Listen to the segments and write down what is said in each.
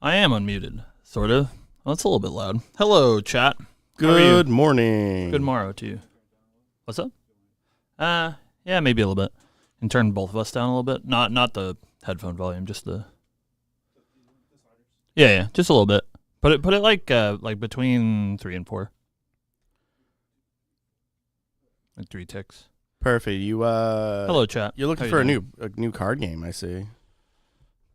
I am unmuted, sort of. Well, it's a little bit loud. Hello, chat. Good morning. Good morrow to you. What's up? Yeah, maybe a little bit. And turn both of us down a little bit. Not the headphone volume, just the. Yeah, just a little bit. Put it like between 3 and 4. Like 3 ticks. Perfect. You Hello, chat. You're looking How for a you new card game, I see.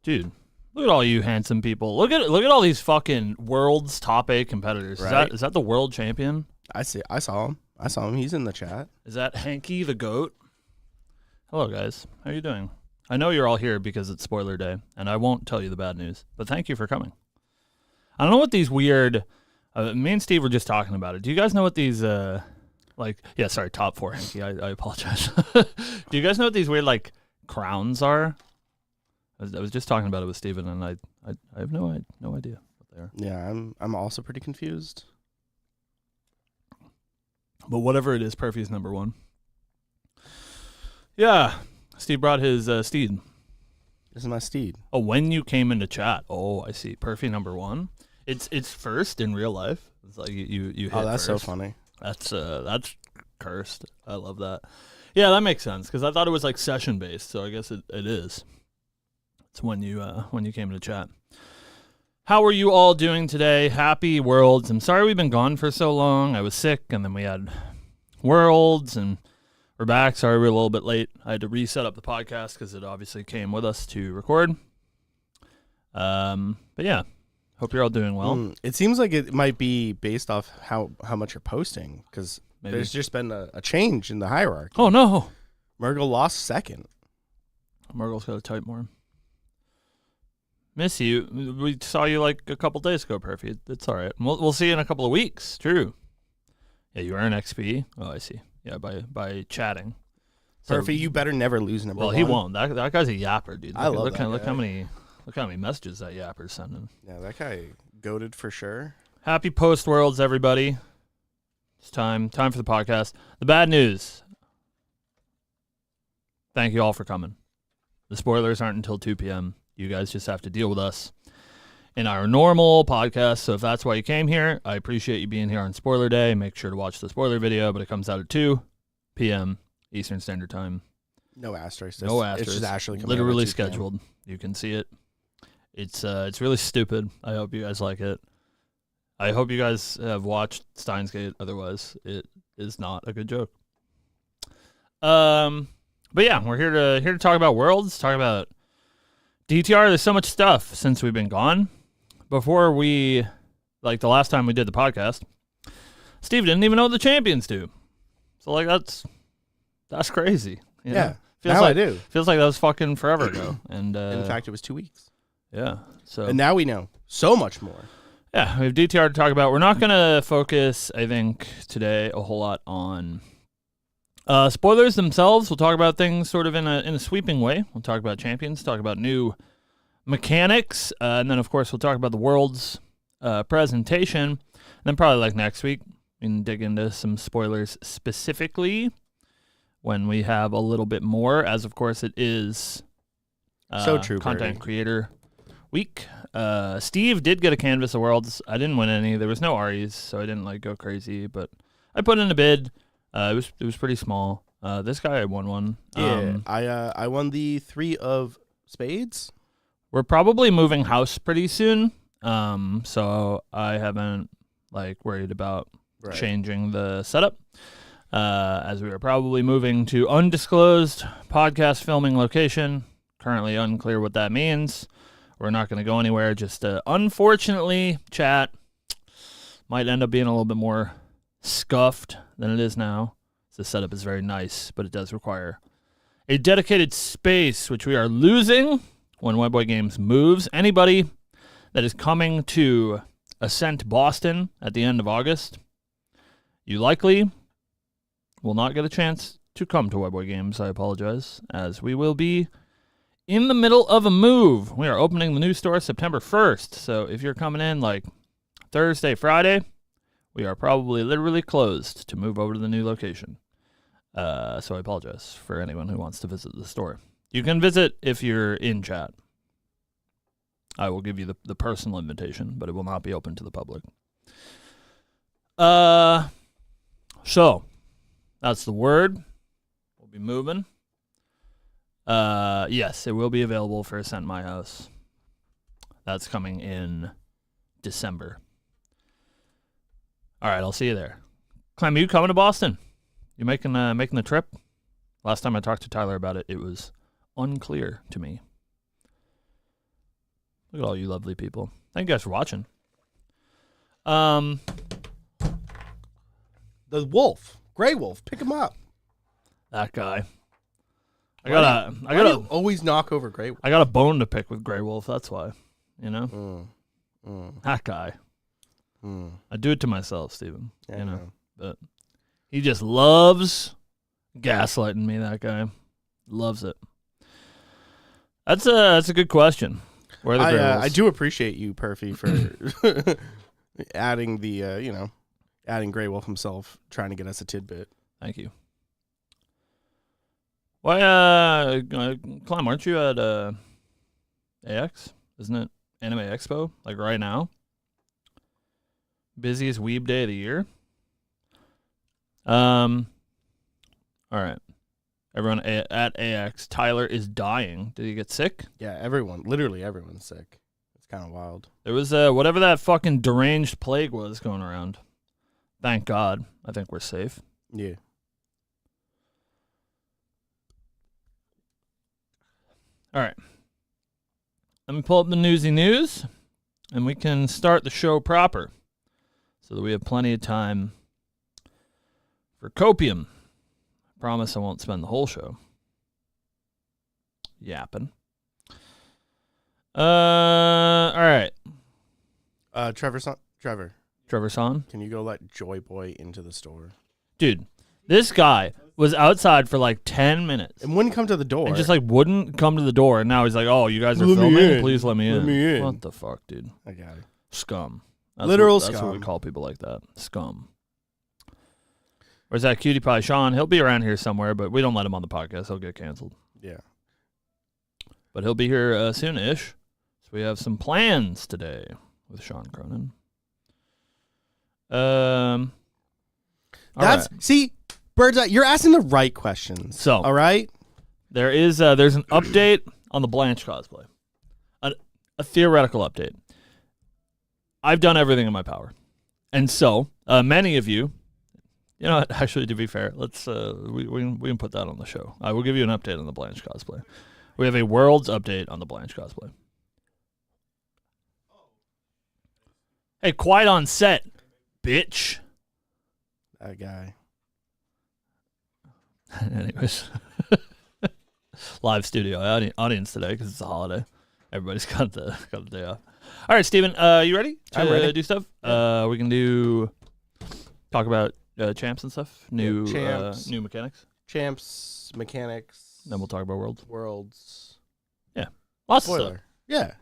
Dude, look at all you handsome people. Look at all these fucking world's top 8 competitors. Right. Is that the world champion? I saw him. He's in the chat. Is that Hanky the goat? Hello, guys. How are you doing? I know you're all here because it's spoiler day, and I won't tell you the bad news, but thank you for coming. I don't know what these weird... me and Steve were just talking about it. Do you guys know what these... top 4, Hanky. I apologize. Do you guys know what these weird, crowns are? I was just talking about it with Steven, and I have no idea what they are. Yeah, I'm also pretty confused. But whatever it is, Perfy's number 1. Yeah, Steve brought his steed. This is my steed. Oh, when you came into chat. Oh, I see. Perfy number 1. It's first in real life. It's like you hit that's first. so funny. That's cursed. I love that. Yeah, that makes sense because I thought it was like session based, so I guess it is. It's when you came into chat. How are you all doing today? Happy Worlds. I'm sorry we've been gone for so long. I was sick, and then we had Worlds, and we're back. Sorry we're a little bit late. I had to reset up the podcast because it obviously came with us to record. But yeah, hope you're all doing well. It seems like it might be based off how much you're posting, because there's just been a change in the hierarchy. Oh, no. Murgle lost second. Murgle's got to type more. Miss you. We saw you like a couple days ago, Perfy. It's all right. We'll see you in a couple of weeks. True. Yeah, you earn XP. Oh, I see. Yeah, by chatting. So, Perfy, you better never lose number 1. Well, he won't. That guy's a yapper, dude. I love look that guy. Look how many messages that yapper's sending. Yeah, that guy goated for sure. Happy post Worlds, everybody. It's time for the podcast. The bad news. Thank you all for coming. The spoilers aren't until 2 p.m. You guys just have to deal with us in our normal podcast. So if that's why you came here, I appreciate you being here on spoiler day. Make sure to watch the spoiler video, but it comes out at 2 p.m. Eastern Standard Time. No asterisk. No asterisk. It's just actually literally scheduled. You can see it. It's really stupid. I hope you guys like it. I hope you guys have watched Steins Gate. Otherwise, it is not a good joke. But yeah, we're here to talk about Worlds, talk about DTR. There's so much stuff since we've been gone. Before the last time we did the podcast, Steve didn't even know what the champions do. So that's crazy. You know? Now I do. Feels like that was fucking forever ago. And in fact, it was 2 weeks. Yeah. So And now we know so much more. Yeah, we have DTR to talk about. We're not going to focus, I think, today a whole lot on spoilers themselves. We'll talk about things sort of in a sweeping way. We'll talk about champions, talk about new mechanics, and then, of course, we'll talk about the World's presentation. And then probably next week, we can dig into some spoilers specifically when we have a little bit more, as, of course, it is so true, Content Creator Week. Steve did get a canvas of Worlds. I didn't win any. There was no Aries, so I didn't go crazy, but I put in a bid. It was pretty small. This guy won one. Yeah, I won the 3 of spades. We're probably moving house pretty soon. So I haven't worried about changing the setup. As we are probably moving to undisclosed podcast filming location. Currently unclear what that means. We're not going to go anywhere. Just unfortunately, chat might end up being a little bit more scuffed than it is now. The setup is very nice, but it does require a dedicated space, which we are losing when Whiteboy Games moves. Anybody that is coming to Ascent Boston at the end of August, you likely will not get a chance to come to Whiteboy Games. I apologize, as we will be in the middle of a move. We are opening the new store September 1st, so if you're coming in Thursday, Friday, we are probably literally closed to move over to the new location. So I apologize for anyone who wants to visit the store. You can visit if you're in chat. I will give you the personal invitation, but it will not be open to the public. So that's the word. We'll be moving. Yes, it will be available for Ascent My House. That's coming in December. All right, I'll see you there. Clem, you coming to Boston? You making the trip? Last time I talked to Tyler about it, it was unclear to me. Look at all you lovely people. Thank you guys for watching. The wolf, Grey Wolf, pick him up. That guy. I do you always knock over Grey Wolf? I got a bone to pick with Grey Wolf. That's why, you know. That guy. I do it to myself, Steven. Yeah, you know, but he just loves gaslighting me. That guy loves it. That's a good question. Where are the Grey Wolves? I do appreciate you, Perfy, for adding the adding Grey Wolf himself, trying to get us a tidbit. Thank you. Why, Clem, aren't you at AX? Isn't it Anime Expo? Like right now? Busiest weeb day of the year? All right. Everyone at AX. Tyler is dying. Did he get sick? Yeah, literally everyone's sick. It's kind of wild. There was whatever that fucking deranged plague was going around. Thank God. I think we're safe. Yeah. All right. Let me pull up the newsy news, and we can start the show proper so that we have plenty of time for copium. I promise I won't spend the whole show yapping. All right. Trevor, can you go let Joy Boy into the store? Dude, this guy was outside for like 10 minutes. And wouldn't come to the door. And just like wouldn't come to the door. And now he's like, oh, you guys are filming? Please let me in. Let me in. What the fuck, dude? I got it. Scum. Literal scum. That's what we call people like that. Scum. Where's that cutie pie? Sean, he'll be around here somewhere, but we don't let him on the podcast. He'll get canceled. Yeah. But he'll be here soon-ish. So we have some plans today with Sean Cronin. See, Bird's Eye, you're asking the right questions. So, all right? There's an update on the Blanche cosplay. A theoretical update. I've done everything in my power. And so, many of you, you know what, actually, to be fair, let's we can put that on the show. I will give you an update on the Blanche cosplay. We have a world's update on the Blanche cosplay. Hey, quiet on set, bitch. That guy. Anyways, live studio audience today because it's a holiday. Everybody's got the day off. All right, Steven, you ready to do stuff? We can talk about champs and stuff. New mechanics. Champs, mechanics. Then we'll talk about worlds. Yeah, lots Spoiler. of stuff. Yeah.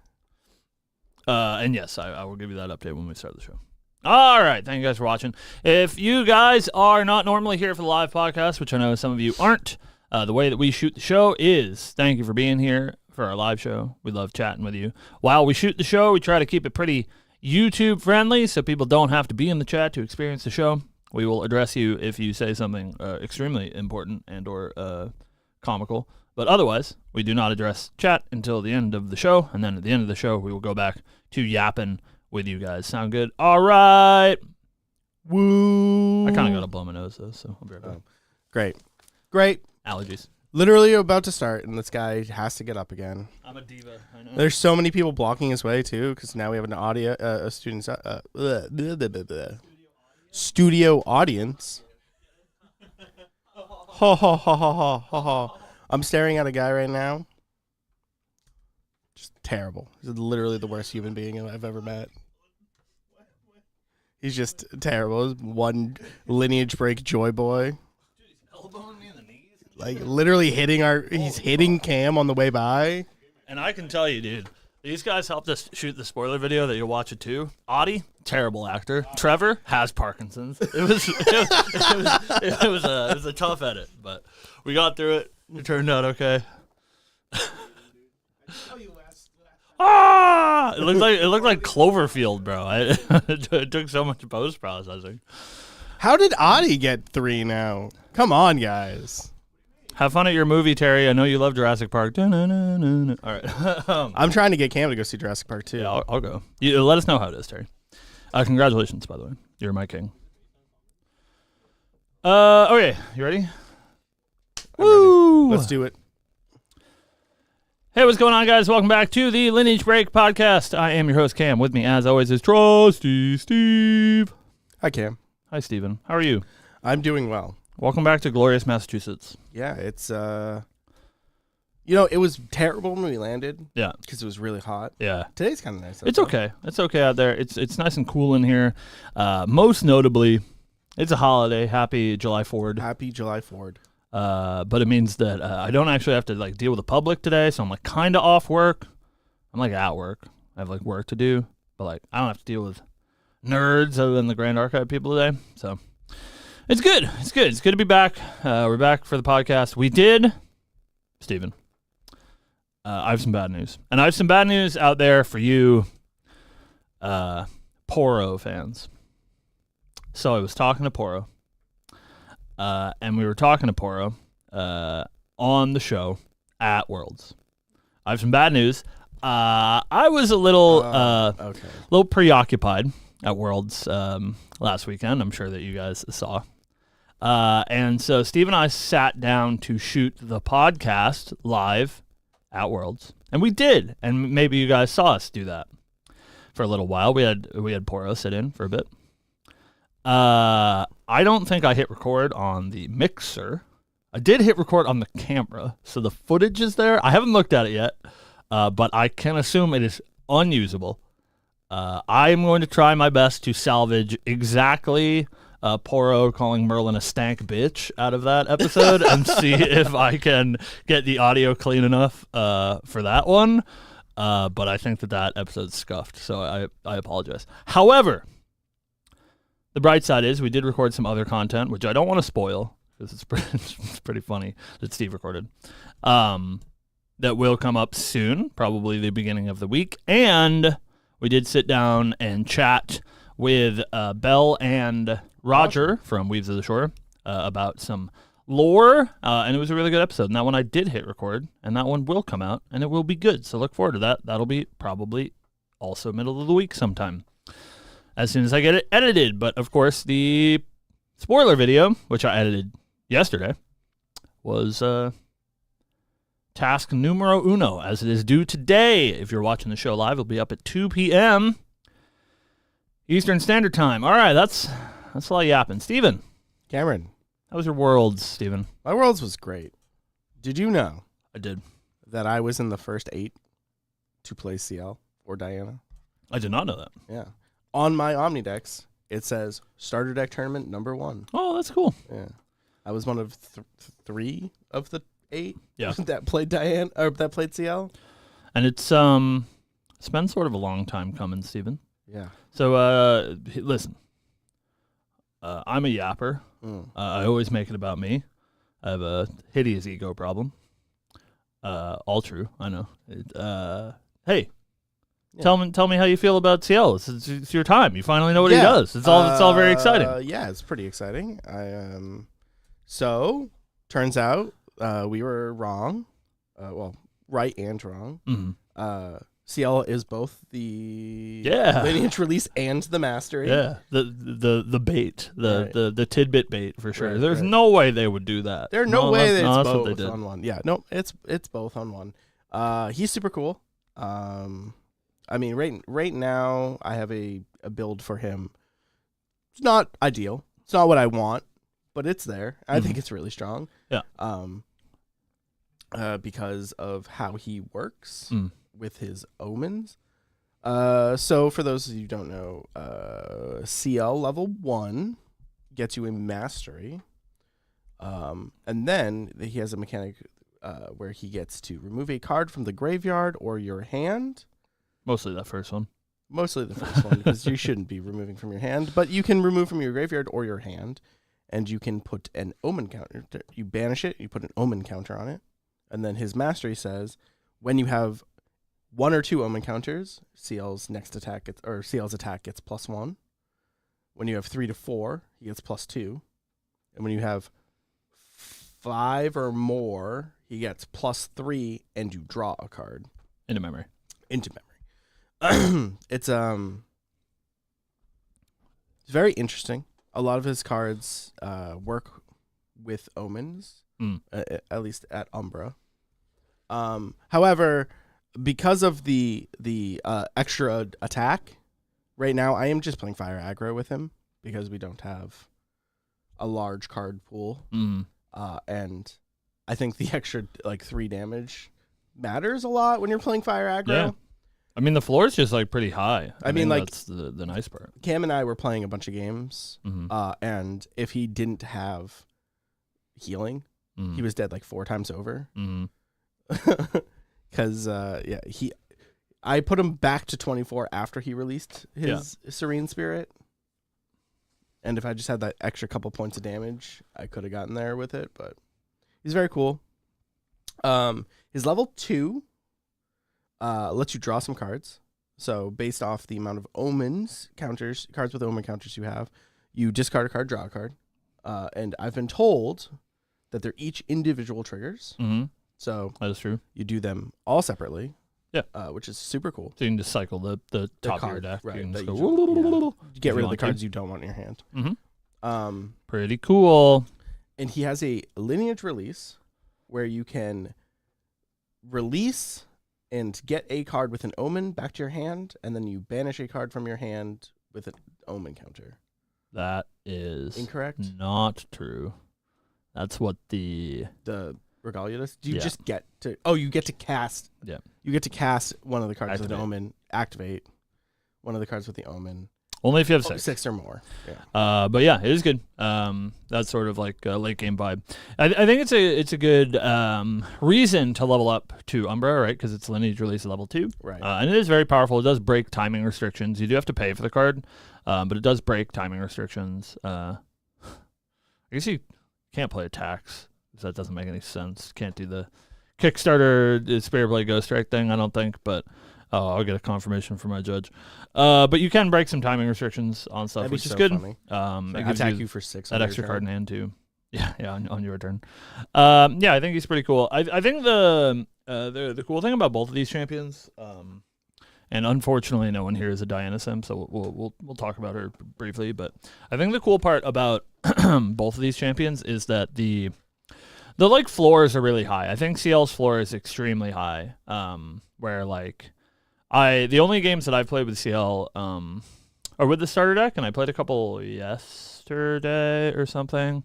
And yes, I will give you that update when we start the show. All right, thank you guys for watching. If you guys are not normally here for the live podcast, which I know some of you aren't, the way that we shoot the show is thank you for being here for our live show. We love chatting with you. While we shoot the show, we try to keep it pretty YouTube friendly so people don't have to be in the chat to experience the show. We will address you if you say something extremely important and or comical. But otherwise, we do not address chat until the end of the show. And then at the end of the show, we will go back to yapping with you guys. Sound good? All right. Woo. I kind of got to blow my nose, though, so I'll be right back. Great. Allergies. Literally about to start, and this guy has to get up again. I'm a diva. I know. There's so many people blocking his way, too, because now we have a studio audience. Ha ha ha ha ha ha ha. I'm staring at a guy right now. Just terrible. He's literally the worst human being I've ever met. He's just terrible. He's one Lineage Break joy boy. Dude, he's elbowing me in the knees. Like literally he's hitting Cam on the way by. And I can tell you, dude, these guys helped us shoot the spoiler video that you'll watch it too. Audie, terrible actor. Trevor has Parkinson's. It was a tough edit, but we got through it. It turned out okay. Ah! It looked like Cloverfield, bro. It took so much post processing. How did Adi get 3 now? Come on, guys. Have fun at your movie, Terry. I know you love Jurassic Park. All right. I'm trying to get Cam to go see Jurassic Park too. Yeah, I'll go. You let us know how it is, Terry. Congratulations, by the way. You're my king. Okay, you ready? Woo! Let's do it. Hey, what's going on, guys? Welcome back to the Lineage Break podcast. I am your host, Cam. With me, as always, is Trusty Steve. Hi, Cam. Hi, Steven. How are you? I'm doing well. Welcome back to glorious Massachusetts. Yeah, it's it was terrible when we landed. Yeah, because it was really hot. Yeah, today's kind of nice. It's okay. It's okay out there. It's nice and cool in here. Most notably, it's a holiday. Happy July 4th. Happy July 4th. But it means that I don't actually have to deal with the public today, so I'm kind of off work. I'm at work. I have work to do, but I don't have to deal with nerds other than the Grand Archive people today. So it's good. It's good. It's good to be back. We're back for the podcast. We did, Steven. I have some bad news, and I have some bad news out there for you, Poro fans. So I was talking to Poro. And we were talking to Poro on the show at Worlds. I have some bad news. I was a little preoccupied at Worlds last weekend. I'm sure that you guys saw. And so Steve and I sat down to shoot the podcast live at Worlds, and we did. And maybe you guys saw us do that for a little while. We had Poro sit in for a bit. I don't think I hit record on the mixer. I did hit record on the camera, so the footage is there. I haven't looked at it yet, but I can assume it is unusable. I'm going to try my best to salvage exactly Poro calling Merlin a stank bitch out of that episode and see if I can get the audio clean enough for that one. But I think that episode's scuffed, so I apologize. However, the bright side is we did record some other content, which I don't want to spoil because it's pretty funny that Steve recorded. That will come up soon, probably the beginning of the week. And we did sit down and chat with Belle and Roger from Weaves of the Shore about some lore, and it was a really good episode. And that one I did hit record, and that one will come out, and it will be good. So look forward to that. That'll be probably also middle of the week sometime, as soon as I get it edited. But, of course, the spoiler video, which I edited yesterday, was task numero uno, as it is due today. If you're watching the show live, it'll be up at 2 p.m. Eastern Standard Time. All right, that's a lot of yapping. Steven. Cameron. How was your Worlds, Steven? My Worlds was great. Did you know? I did. That I was in the first 8 to play CL or Diana? I did not know that. Yeah. On my Omnidex, it says starter deck tournament number 1. Oh, that's cool. Yeah, I was one of 3 of the 8 yeah. that played Diane or that played CL. And it's been sort of a long time coming, Steven. Yeah. So listen, I'm a yapper. I always make it about me. I have a hideous ego problem. All true, I know. Hey. Yeah. Tell me how you feel about CL. It's your time. You finally know what he does. It's all very exciting. Yeah, it's pretty exciting. So turns out we were wrong. Right and wrong. Mm-hmm. CL is both the Lineage release and the mastery. Yeah, the bait, the tidbit bait for sure. Right, There's no way they would do that. There's no way that it's both on one. Yeah, no, it's both on one. He's super cool. I mean, right now, I have a build for him. It's not ideal. It's not what I want, but it's there. I think it's really strong. Yeah. Because of how he works with his omens. So for those of you who don't know, CL level 1 gets you a mastery. And then he has a mechanic where he gets to remove a card from the graveyard or your hand. Mostly that first one. Mostly the first one, because you shouldn't be removing from your hand. But you can remove from your graveyard or your hand, and you can put an omen counter. You banish it, you put an omen counter on it, and then his mastery says, when you have 1 or 2 Omen counters, CL's next attack CL's attack gets +1. When you have 3 to 4, he gets +2. And when you have 5 or more, he gets +3, and you draw a card into memory. It's very interesting. A lot of his cards work with omens, at least at Umbra. However, because of the extra attack, right now I am just playing fire aggro with him because we don't have a large card pool. And I think the extra 3 damage matters a lot when you're playing fire aggro. Yeah. I mean, the floor is just pretty high. I mean, that's the nice part. Cam and I were playing a bunch of games, and if he didn't have healing, he was dead 4 times over. Because I put him back to 24 after he released his Serene Spirit, and if I just had that extra couple points of damage, I could have gotten there with it. But he's very cool. His level 2 lets you draw some cards. So based off the amount of omens counters, cards with omen counters you have, you discard a card, draw a card. And I've been told that they're each individual triggers. So that is true. You do them all separately. Yeah. Which is super cool. So you can just cycle the top of your deck. Right, You can just you get rid of the cards you don't want in your hand. Pretty cool. And he has a lineage release where you can release and get a card with an omen back to your hand, and then you banish a card from your hand with an omen counter. That is incorrect. Not true. That's what the Regalia does. Do you just get to? Oh, you get to cast. Yeah. You get to cast one of the cards with an omen. Activate one of the cards with the omen. Only if you have 6. 6 or more. Yeah. But yeah, it is good. That's sort of like a late game vibe. I think it's a good reason to level up to Umbra, right? Because it's lineage release at level 2. Right. And it is very powerful. It does break timing restrictions. You do have to pay for the card, but it does break timing restrictions. I guess you can't play attacks. So that doesn't make any sense. Can't do the Kickstarter Spirit Blade Ghost Strike thing, I don't think, but I'll get a confirmation from my judge. But you can break some timing restrictions on stuff, which is good. Funny. It attack you for 6. That extra card in hand too. Yeah, on your turn. Yeah, I think he's pretty cool. I think the cool thing about both of these champions, and unfortunately no one here is a Diana sim, so we'll talk about her briefly. But I think the cool part about both of these champions is that the floors are really high. I think CL's floor is extremely high. Where the only games that I've played with CL are with the starter deck, and I played a couple yesterday or something.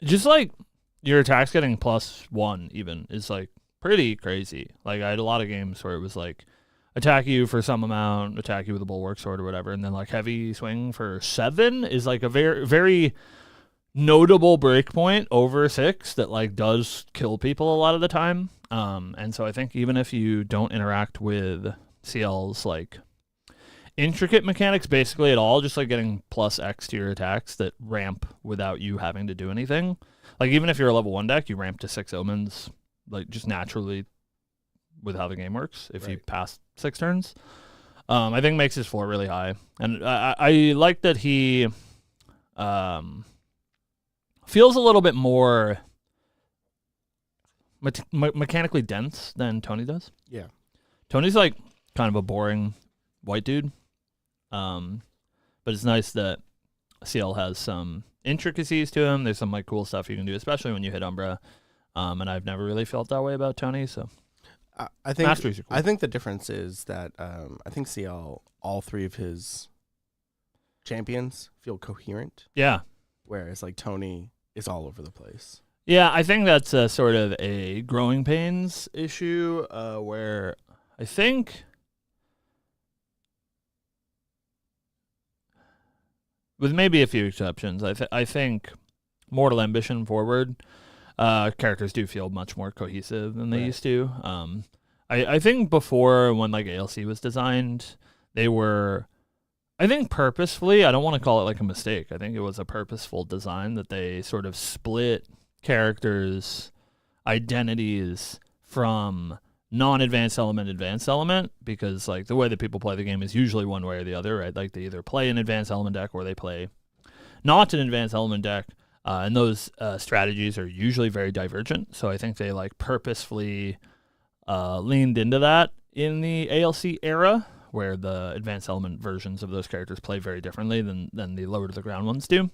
Just your attacks getting +1 even is pretty crazy. I had a lot of games where it was attack you for some amount, attack you with a bulwark sword or whatever, and then heavy swing for 7 is a very, very notable breakpoint over 6 that does kill people a lot of the time. And so I think even if you don't interact with CL's intricate mechanics basically at all, just getting +X to your attacks that ramp without you having to do anything. Even if you're a level 1 deck, you ramp to 6 omens just naturally with how the game works if you pass 6 turns. I think makes his floor really high. And I like that he feels a little bit more mechanically dense than Tony does. Yeah. Tony's kind of a boring white dude. But it's nice that CL has some intricacies to him. There's some cool stuff you can do, especially when you hit Umbra. And I've never really felt that way about Tony, so I think Masteries are cool. I think the difference is that I think CL, all 3 of his champions feel coherent. Yeah. Whereas Tony is all over the place. Yeah, I think that's a sort of a growing pains issue where I think with maybe a few exceptions, I think Mortal Ambition forward, characters do feel much more cohesive than they used to. I think before when ALC was designed, they were, I think purposefully, I don't want to call it a mistake. I think it was a purposeful design that they sort of split characters' identities from non-advanced element, advanced element, because like the way that people play the game is usually one way or the other, right? Like they either play an advanced element deck or they play not an advanced element deck, and those strategies are usually very divergent. So I think they like purposefully leaned into that in the ALC era, where the advanced element versions of those characters play very differently than the lower to the ground ones do.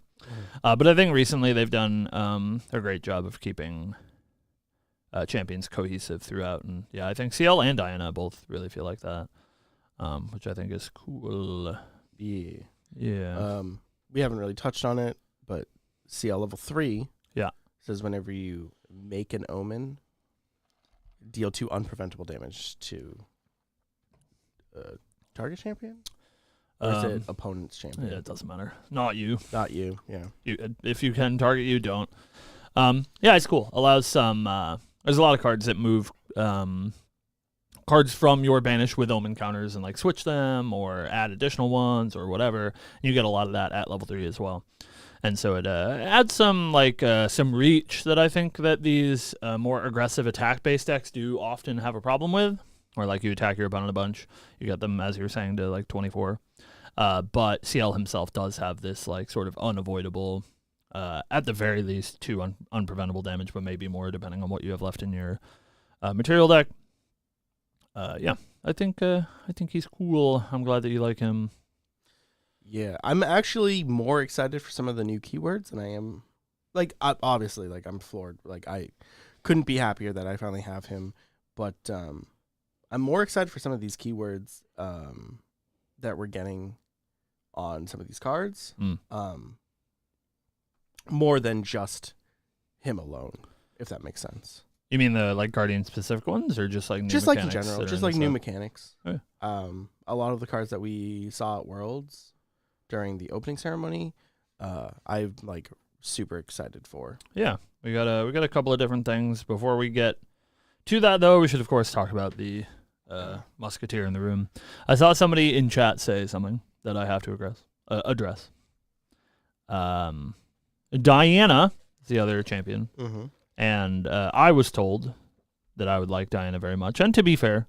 But I think recently they've done a great job of keeping champions cohesive throughout, and yeah, I think CL and Diana both really feel like that, which I think is cool. Yeah. We haven't really touched on it, but CL level 3 says whenever you make an omen, deal 2 unpreventable damage to target champion? Or is it opponent's champion? Yeah, it doesn't matter. Not you. Not you, yeah. If you can target you, don't. Yeah, it's cool. Allows some... there's a lot of cards that move cards from your banish with omen counters and like switch them or add additional ones or whatever. You get a lot of that at level 3 as well. And so it adds some some reach that I think that these more aggressive attack-based decks do often have a problem with. Or like you attack your opponent a bunch, you get them, as you were saying, to like 24. But CL himself does have this like sort of unavoidable, at the very least, 2 unpreventable damage, but maybe more depending on what you have left in your material deck. Yeah, I think he's cool. I'm glad that you like him. Yeah, I'm actually more excited for some of the new keywords than I am. Like, obviously, like I'm floored. Like I couldn't be happier that I finally have him. But I'm more excited for some of these keywords that we're getting on some of these cards. More than just him alone, if that makes sense. You mean the like Guardian specific ones, or just like new just mechanics? Like in general, just like new mechanics. Oh, yeah. A lot of the cards that we saw at Worlds during the opening ceremony, I'm like super excited for. Yeah, we got a couple of different things. Before we get to that, though, we should of course talk about the Musketeer in the room. I saw somebody in chat say something that I have to address. Diana is the other champion, and I was told that I would like Diana very much. And to be fair,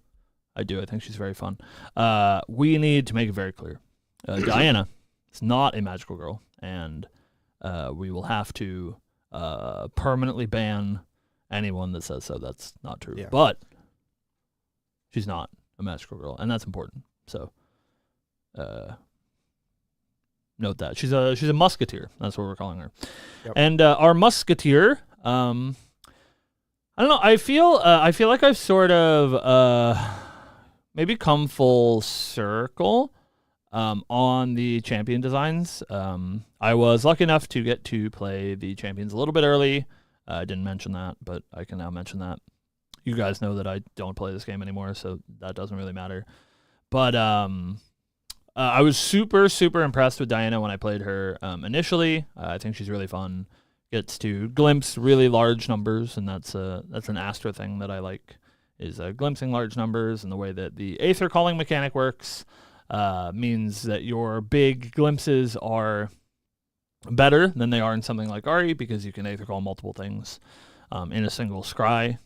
I do. I think she's very fun. We need to make it very clear. Diana is not a magical girl, and we will have to permanently ban anyone that says so. That's not true. Yeah. But she's not a magical girl, and that's important. So note that. She's a musketeer. That's what we're calling her. Yep. And our musketeer, I don't know, I feel like I've sort of maybe come full circle on the champion designs. I was lucky enough to get to play the champions a little bit early. I didn't mention that, but I can now mention that. You guys know that I don't play this game anymore, so that doesn't really matter. But I was super, super impressed with Diana when I played her initially. I think she's really fun. Gets to glimpse really large numbers, and that's an Astra thing that I like, is glimpsing large numbers, and the way that the Aether Calling mechanic works means that your big glimpses are better than they are in something like Ari, because you can Aether Call multiple things in a single scry.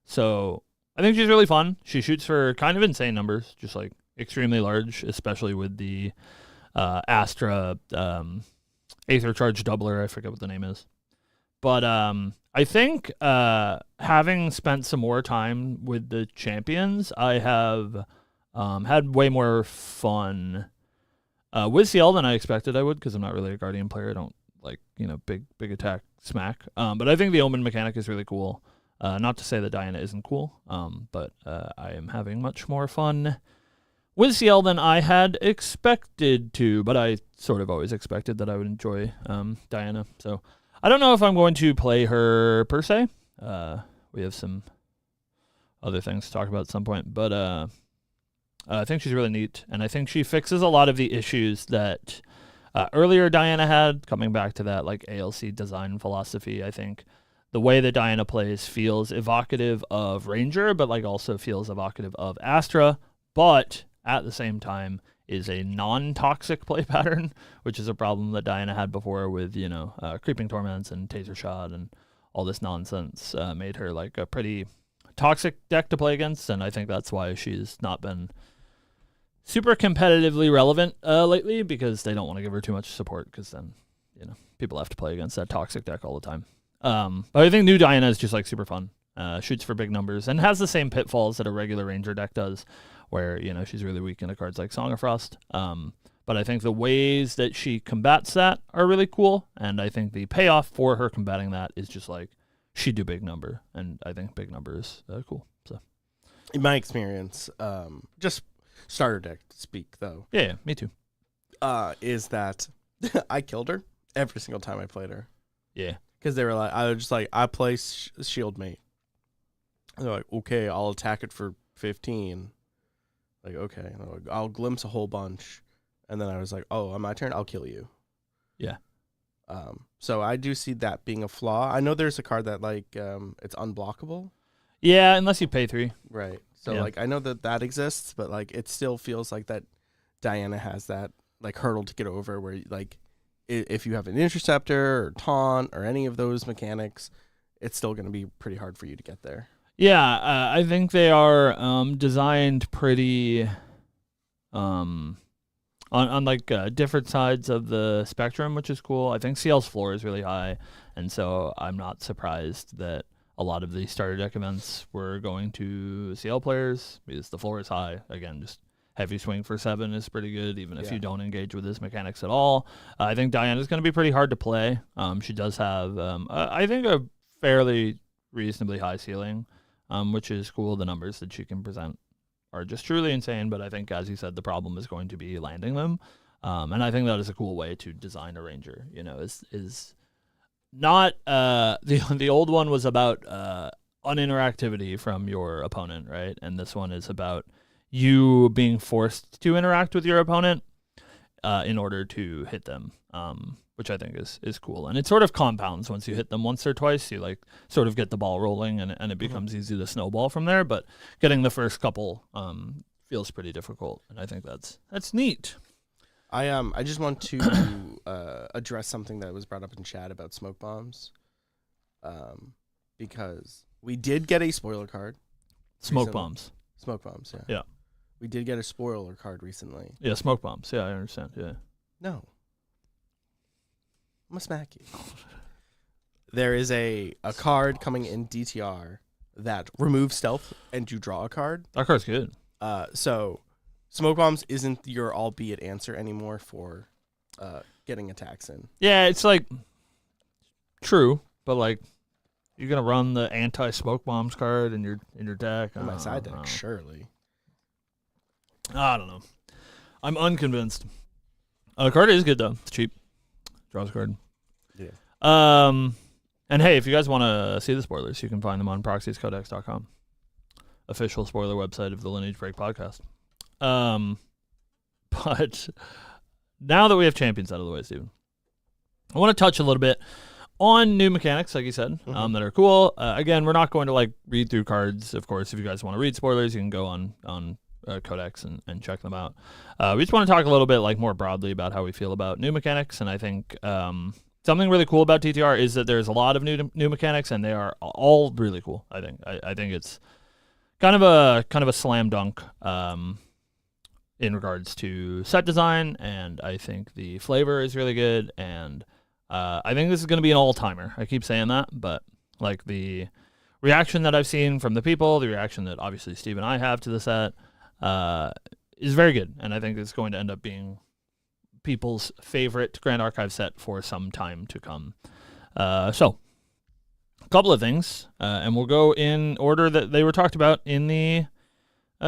So I think she's really fun. She shoots for kind of insane numbers, just like extremely large, especially with the Astra Aether Charge Doubler. I forget what the name is. But I think having spent some more time with the champions, I have had way more fun with CL than I expected I would, because I'm not really a Guardian player. I don't like, big attack smack. But I think the Omen mechanic is really cool. Not to say that Diana isn't cool, but I am having much more fun with CL than I had expected to, but I sort of always expected that I would enjoy Diana. So I don't know if I'm going to play her per se. We have some other things to talk about at some point, but I think she's really neat, and I think she fixes a lot of the issues that earlier Diana had, coming back to that like ALC design philosophy. I think the way that Diana plays feels evocative of Ranger, but like also feels evocative of Astra, but at the same time is a non-toxic play pattern, which is a problem that Diana had before with, Creeping Torments and Taser Shot and all this nonsense. Made her like a pretty toxic deck to play against, and I think that's why she's not been super competitively relevant lately, because they don't want to give her too much support, because then people have to play against that toxic deck all the time. But I think new Diana is just like super fun. Shoots for big numbers and has the same pitfalls that a regular Ranger deck does, where she's really weak into cards like Song of Frost. But I think the ways that she combats that are really cool, and I think the payoff for her combating that is just like she do big number, and I think big number is cool. So, in my experience, just starter deck to speak though. Yeah, me too. Is that I killed her every single time I played her. Yeah, because they were like, I was just like, I play Shield Mate. And they're like, okay, I'll attack it for 15. Like, okay, I'll glimpse a whole bunch. And then I was like, oh, on my turn, I'll kill you. Yeah. So I do see that being a flaw. I know there's a card that, like, it's unblockable. Yeah, unless you pay 3. Right. So, like, I know that exists, but, like, it still feels like that Diana has that, like, hurdle to get over where, like, if you have an Interceptor or Taunt or any of those mechanics, it's still going to be pretty hard for you to get there. Yeah, I think they are designed pretty on like different sides of the spectrum, which is cool. I think CL's floor is really high, and so I'm not surprised that a lot of the starter deck events were going to CL players because the floor is high. Again, just heavy swing for 7 is pretty good, even if you don't engage with his mechanics at all. I think Diana's going to be pretty hard to play. She does have, I think, a fairly reasonably high ceiling, which is cool. The numbers that she can present are just truly insane, but I think, as you said, the problem is going to be landing them. And I think that is a cool way to design a Ranger, is not, the old one was about uninteractivity from your opponent, right? And this one is about you being forced to interact with your opponent in order to hit them, which I think is cool. And it sort of compounds once you hit them once or twice. You like sort of get the ball rolling, and it becomes easy to snowball from there. But getting the first couple feels pretty difficult, and I think that's neat. I just want to address something that was brought up in chat about smoke bombs, because we did get a spoiler card. Smoke bombs. Smoke bombs, yeah. Yeah. We did get a spoiler card recently. Yeah, smoke bombs. Yeah, I understand. Yeah. No. I'm gonna smack you. There is a card coming in DTR that removes stealth and you draw a card. That card's good. So smoke bombs isn't your albeit answer anymore for getting attacks in. Yeah, it's like true, but like you're gonna run the anti-smoke bombs card in your deck. On my side deck, surely. I don't know. I'm unconvinced. The card is good though. It's cheap. Draws a card. Yeah. And hey, if you guys want to see the spoilers, you can find them on proxiescodex.com. Official spoiler website of the Lineage Break podcast. But now that we have champions out of the way, Steven, I want to touch a little bit on new mechanics, like you said, that are cool. Again, we're not going to like read through cards. Of course, if you guys want to read spoilers, you can go on Codex and check them out. We just want to talk a little bit like more broadly about how we feel about new mechanics, and I think something really cool about TTR is that there's a lot of new mechanics, and they are all really cool. I think it's kind of a slam dunk in regards to set design, and I think the flavor is really good, and I think this is going to be an all-timer. I keep saying that, but like the reaction that I've seen from the people, the reaction that obviously Steve and I have to the set, is very good, and I think it's going to end up being people's favorite Grand Archive set for some time to come. So, a couple of things, and we'll go in order that they were talked about in the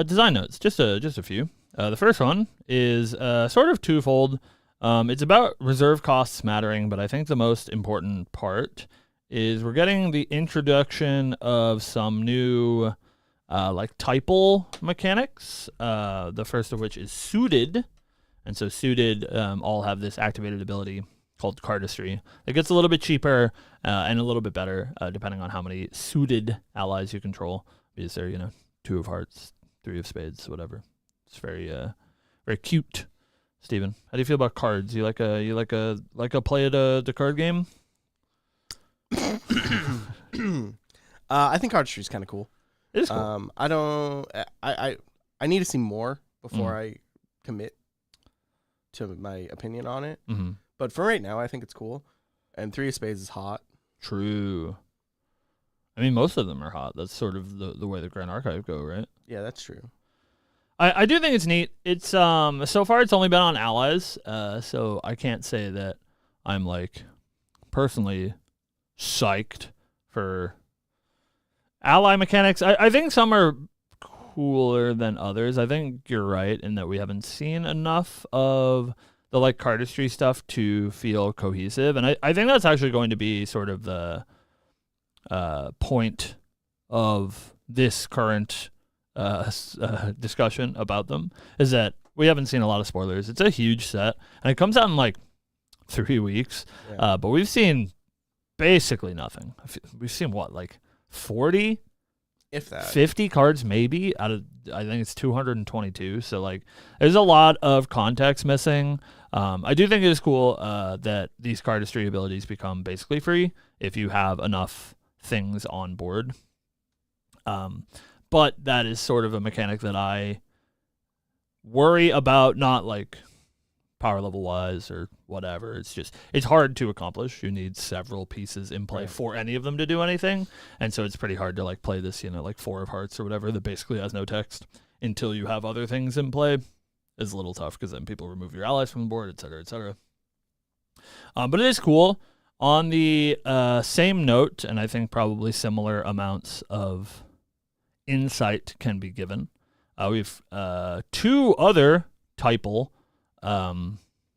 design notes. Just a few. The first one is sort of twofold. It's about reserve costs mattering, but I think the most important part is we're getting the introduction of some new like typal mechanics, the first of which is suited. And so suited all have this activated ability called Cardistry. It gets a little bit cheaper and a little bit better depending on how many suited allies you control. Because they're, 2 of hearts, 3 of spades, whatever. It's very very cute. Steven, how do you feel about cards? You like a play at the card game? I think Cardistry is kind of cool. It is cool. I don't. I need to see more before I commit to my opinion on it. Mm-hmm. But for right now, I think it's cool. And 3 of Spades is hot. True. I mean, most of them are hot. That's sort of the way the Grand Archive go, right? Yeah, that's true. I do think it's neat. It's so far it's only been on allies, so I can't say that I'm like personally psyched for ally mechanics. I think some are cooler than others. I think you're right in that we haven't seen enough of the like cardistry stuff to feel cohesive, and I think that's actually going to be sort of the point of this current discussion about them, is that we haven't seen a lot of spoilers. It's a huge set, and it comes out in like 3 weeks, but we've seen basically nothing. We've seen what, like 40, if that, 50 cards maybe out of, I think it's 222. So like there's a lot of context missing. I do think it is cool that these cardistry abilities become basically free if you have enough things on board. But that is sort of a mechanic that I worry about, not like power level wise or whatever. It's just, it's hard to accomplish. You need several pieces in play for any of them to do anything. And so it's pretty hard to like play this, like 4 of hearts or whatever that basically has no text until you have other things in play. It's a little tough because then people remove your allies from the board, et cetera, et cetera. But it is cool. On the same note, and I think probably similar amounts of insight can be given. We've 2 other typal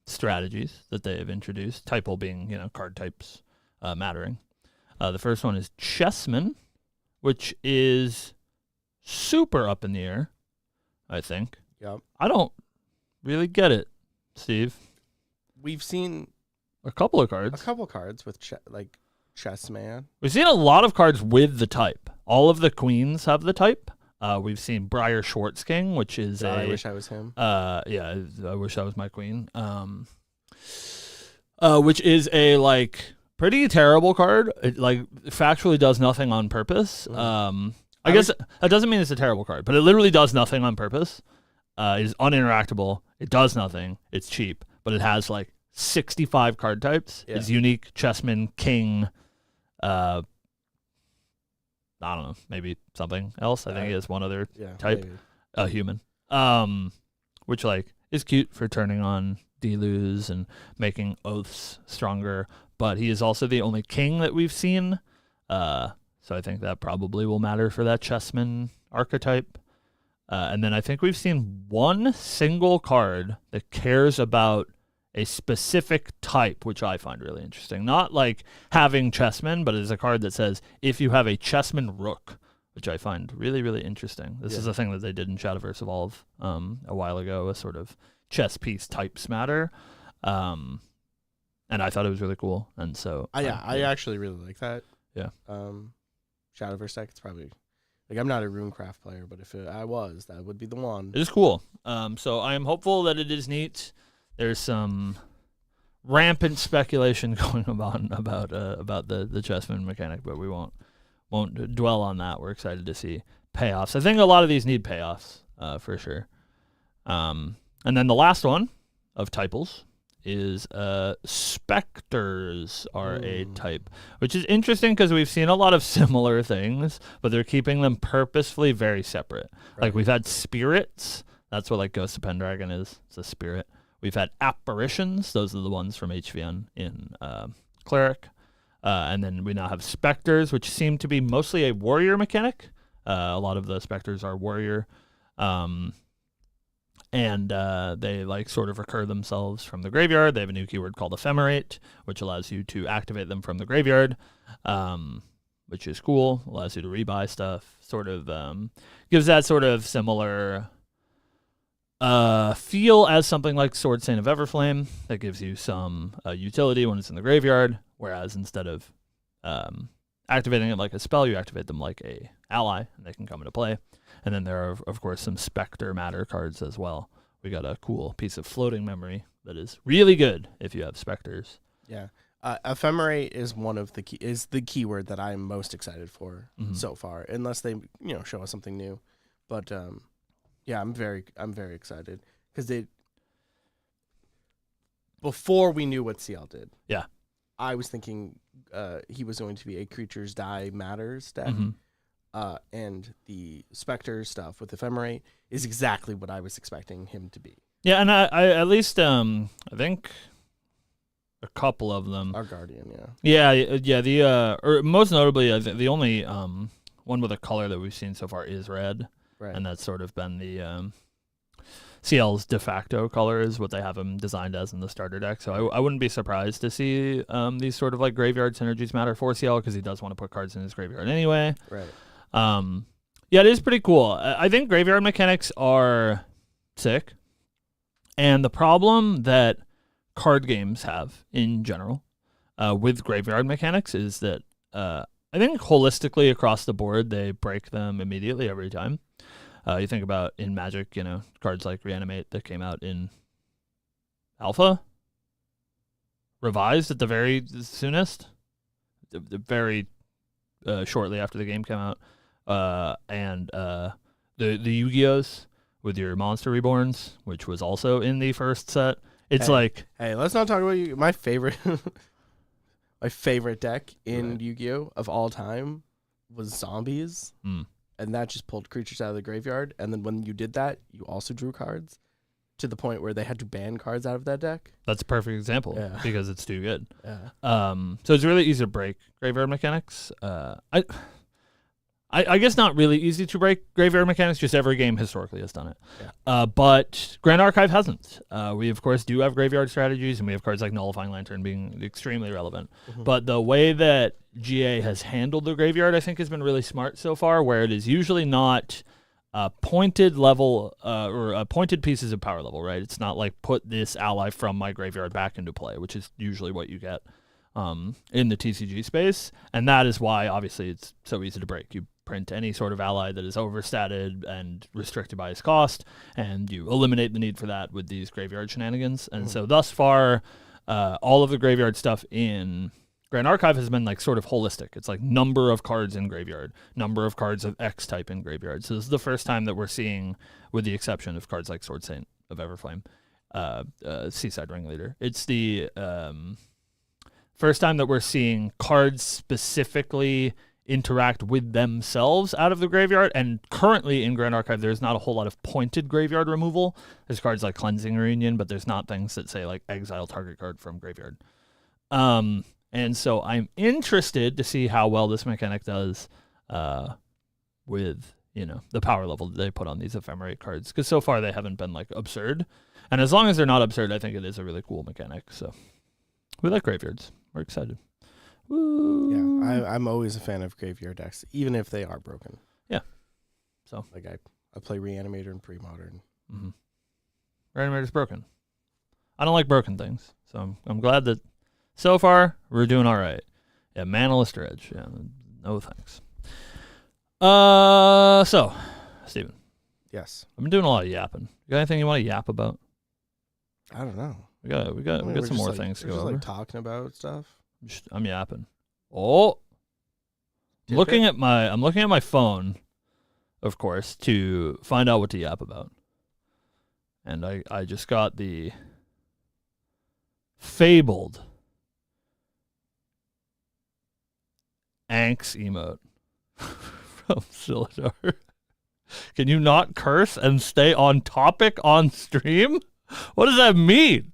strategies that they have introduced. Typal being, card types mattering. The first one is Chessman, which is super up in the air, I think. Yep. I don't really get it, Steve. We've seen a couple of cards. With Chessman. We've seen a lot of cards with the type. All of the queens have the type. We've seen Briar Schwartz King, which is I wish I was him. Yeah, I wish I was my queen. Which is a like pretty terrible card. It like factually does nothing on purpose. I guess that doesn't mean it's a terrible card, but it literally does nothing on purpose. It is uninteractable. It does nothing. It's cheap, but it has like 65 card types. It's unique. Chessman King. I don't know, maybe something else. I think he has one other type, a human, which like is cute for turning on Delus and making oaths stronger. But he is also the only king that we've seen, so I think that probably will matter for that Chessman archetype. And then I think we've seen one single card that cares about a specific type, which I find really interesting. Not like having Chessman, but it's a card that says, if you have a Chessman Rook, which I find really, really interesting. This is a thing that they did in Shadowverse Evolve a while ago, a sort of chess piece types matter. And I thought it was really cool. And so I actually really like that. Yeah. Shadowverse deck, it's probably, like, I'm not a Runecraft player, but if I was, that would be the one. It is cool. So I am hopeful that it is neat. There's some rampant speculation going about the Chessman mechanic, but we won't dwell on that. We're excited to see payoffs. I think a lot of these need payoffs for sure. And then the last one of typals is Specters are a type, which is interesting because we've seen a lot of similar things, but they're keeping them purposefully very separate. Right. Like we've had Spirits. That's what like Ghost of Pendragon is. It's a spirit. We've had Apparitions. Those are the ones from HVN in Cleric. And then we now have Specters, which seem to be mostly a warrior mechanic. A lot of the Specters are warrior. And they like sort of recur themselves from the graveyard. They have a new keyword called Ephemerate, which allows you to activate them from the graveyard, which is cool. Allows you to rebuy stuff. Sort of gives that sort of similar feel as something like Sword Saint of Everflame that gives you some utility when it's in the graveyard, whereas instead of activating it like a spell, you activate them like a ally, and they can come into play. And then there are, of course, some Spectre Matter cards as well. We got a cool piece of floating memory that is really good if you have Specters. Yeah. Ephemerate is the keyword that I'm most excited for so far, unless they show us something new. But yeah, I'm very excited because before we knew what CL did, I was thinking he was going to be a creatures die matters deck, and the Spectre stuff with Ephemerate is exactly what I was expecting him to be. Yeah, and I at least I think a couple of them. Our Guardian, yeah. The or most notably, the only one with a color that we've seen so far is red, right? And that's sort of been the CL's de facto color is what they have him designed as in the starter deck. So I wouldn't be surprised to see these sort of like graveyard synergies matter for CL because he does want to put cards in his graveyard anyway. Right. Yeah, it is pretty cool. I think graveyard mechanics are sick, and the problem that card games have in general with graveyard mechanics is that I think holistically across the board they break them immediately every time. You think about in Magic, cards like Reanimate that came out in Alpha, revised at the very soonest, very shortly after the game came out, and the Yu-Gi-Ohs with your Monster Reborns, which was also in the first set. It's hey, let's not talk about you. My favorite, my favorite deck in Yu-Gi-Oh of all time was Zombies, and that just pulled creatures out of the graveyard. And then when you did that, you also drew cards to the point where they had to ban cards out of that deck. That's a perfect example because it's too good. Yeah. So it's really easy to break graveyard mechanics. I guess not really easy to break graveyard mechanics, just every game historically has done it. Yeah. But Grand Archive hasn't. We, of course, do have graveyard strategies, and we have cards like Nullifying Lantern being extremely relevant. But the way that GA has handled the graveyard, I think, has been really smart so far, where it is usually not pointed level or pointed pieces of power level, right? It's not like put this ally from my graveyard back into play, which is usually what you get in the TCG space. And that is why, obviously, it's so easy to break. You print any sort of ally that is overstated and restricted by its cost, and you eliminate the need for that with these graveyard shenanigans. And so thus far, all of the graveyard stuff in Grand Archive has been like sort of holistic. It's like number of cards in graveyard, number of cards of X type in graveyard. So this is the first time that we're seeing, with the exception of cards like Sword Saint of Everflame, Seaside Ringleader. It's the first time that we're seeing cards specifically interact with themselves out of the graveyard, and currently in Grand Archive there's not a whole lot of pointed graveyard removal. There's cards like Cleansing Reunion, but there's not things that say like exile target card from graveyard. And so I'm interested to see how well this mechanic does with the power level that they put on these Ephemerate cards, because so far they haven't been like absurd, and as long as they're not absurd, I think it is a really cool mechanic. So we like graveyards. We're excited. Woo. Yeah, I'm always a fan of graveyard decks, even if they are broken. Yeah. So like I play Reanimator and Pre-Modern. Reanimator's broken. I don't like broken things, so I'm glad that so far we're doing all right. Yeah, Manaless Dredge. Yeah, no thanks. So, Steven. Yes. I've been doing a lot of yapping. You got anything you want to yap about? I don't know. We got some more things to go over. Like talking about stuff. I'm yapping. Oh, I'm looking at my phone, of course, to find out what to yap about. And I just got the fabled Anx emote from Silidar. Can you not curse and stay on topic on stream? What does that mean?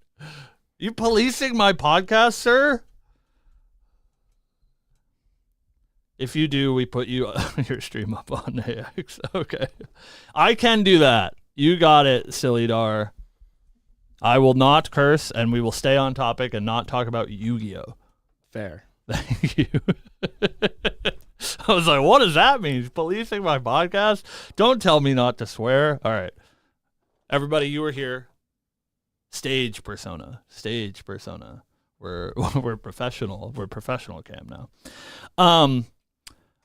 You policing my podcast, sir? If you do, we put your stream up on AX. Okay. I can do that. You got it, Silidar. I will not curse, and we will stay on topic and not talk about Yu-Gi-Oh. Fair. Thank you. I was like, what does that mean? He's policing my podcast? Don't tell me not to swear. All right. Everybody, you were here. Stage persona. We're professional. We're professional cam now.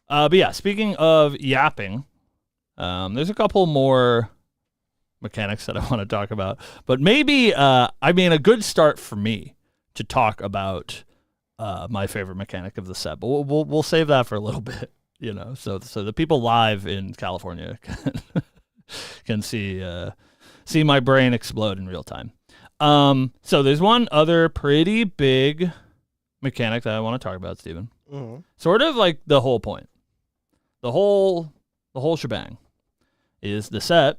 But yeah, speaking of yapping, there's a couple more mechanics that I want to talk about. But maybe, a good start for me to talk about my favorite mechanic of the set, but we'll save that for a little bit, so the people live in California can see my brain explode in real time. So there's one other pretty big mechanic that I want to talk about, Steven. Mm-hmm. Sort of like the whole point. The whole shebang is the set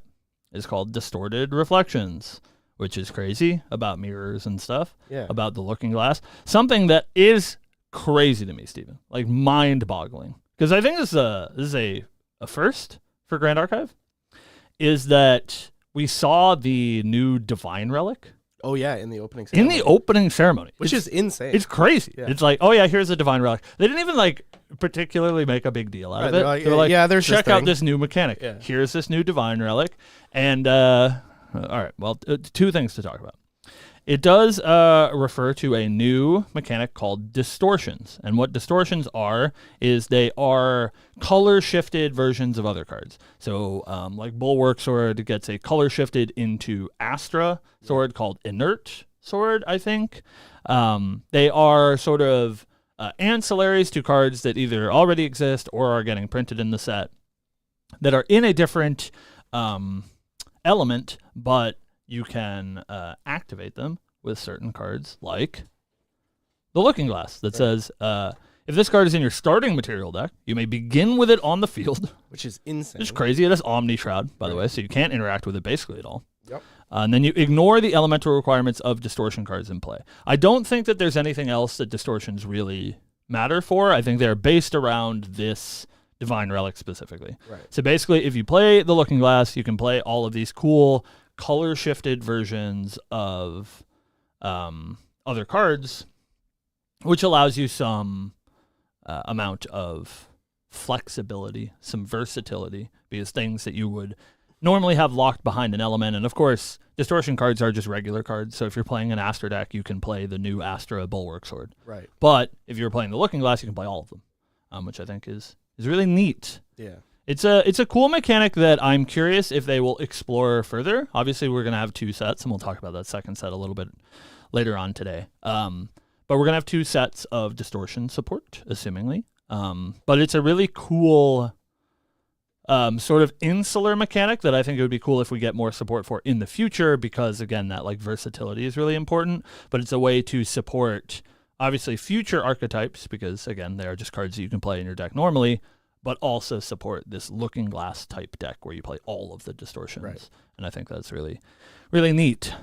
is called Distorted Reflections, which is crazy about mirrors and stuff, about the looking glass. Something that is crazy to me, Steven, like mind-boggling. Because I think this is a first for Grand Archive, is that we saw the new Divine Relic. Oh, yeah, in the opening ceremony. Which is insane. It's crazy. Yeah. It's like, oh, yeah, here's a Divine Relic. They didn't even, particularly make a big deal out of it. They're like, there's check out this new mechanic. Yeah. Here's this new Divine Relic. And, all right, well, two things to talk about. It does refer to a new mechanic called distortions. And what distortions are is they are color-shifted versions of other cards. So like Bulwark Sword gets a color-shifted into Astra Sword called Inert Sword, I think. They are sort of ancillaries to cards that either already exist or are getting printed in the set that are in a different element, but you can activate them with certain cards, like the Looking Glass that says, if this card is in your starting material deck, you may begin with it on the field. Which is insane. Which is crazy. It has Omni Shroud, by the way, so you can't interact with it basically at all. Yep. And then you ignore the elemental requirements of distortion cards in play. I don't think that there's anything else that distortions really matter for. I think they're based around this Divine Relic specifically. Right. So basically, if you play the Looking Glass, you can play all of these cool color-shifted versions of other cards, which allows you some amount of flexibility, some versatility, because things that you would normally have locked behind an element, and of course, distortion cards are just regular cards, so if you're playing an Astra deck, you can play the new Astra Bulwark Sword. Right. But if you're playing the Looking Glass, you can play all of them, which I think is really neat. Yeah. It's a cool mechanic that I'm curious if they will explore further. Obviously, we're going to have two sets, and we'll talk about that second set a little bit later on today. But we're going to have two sets of distortion support, assumingly. But it's a really cool sort of insular mechanic that I think it would be cool if we get more support for in the future because, again, that versatility is really important. But it's a way to support, obviously, future archetypes because, again, they are just cards that you can play in your deck normally, but also support this Looking Glass type deck where you play all of the distortions. Right. And I think that's really, really neat.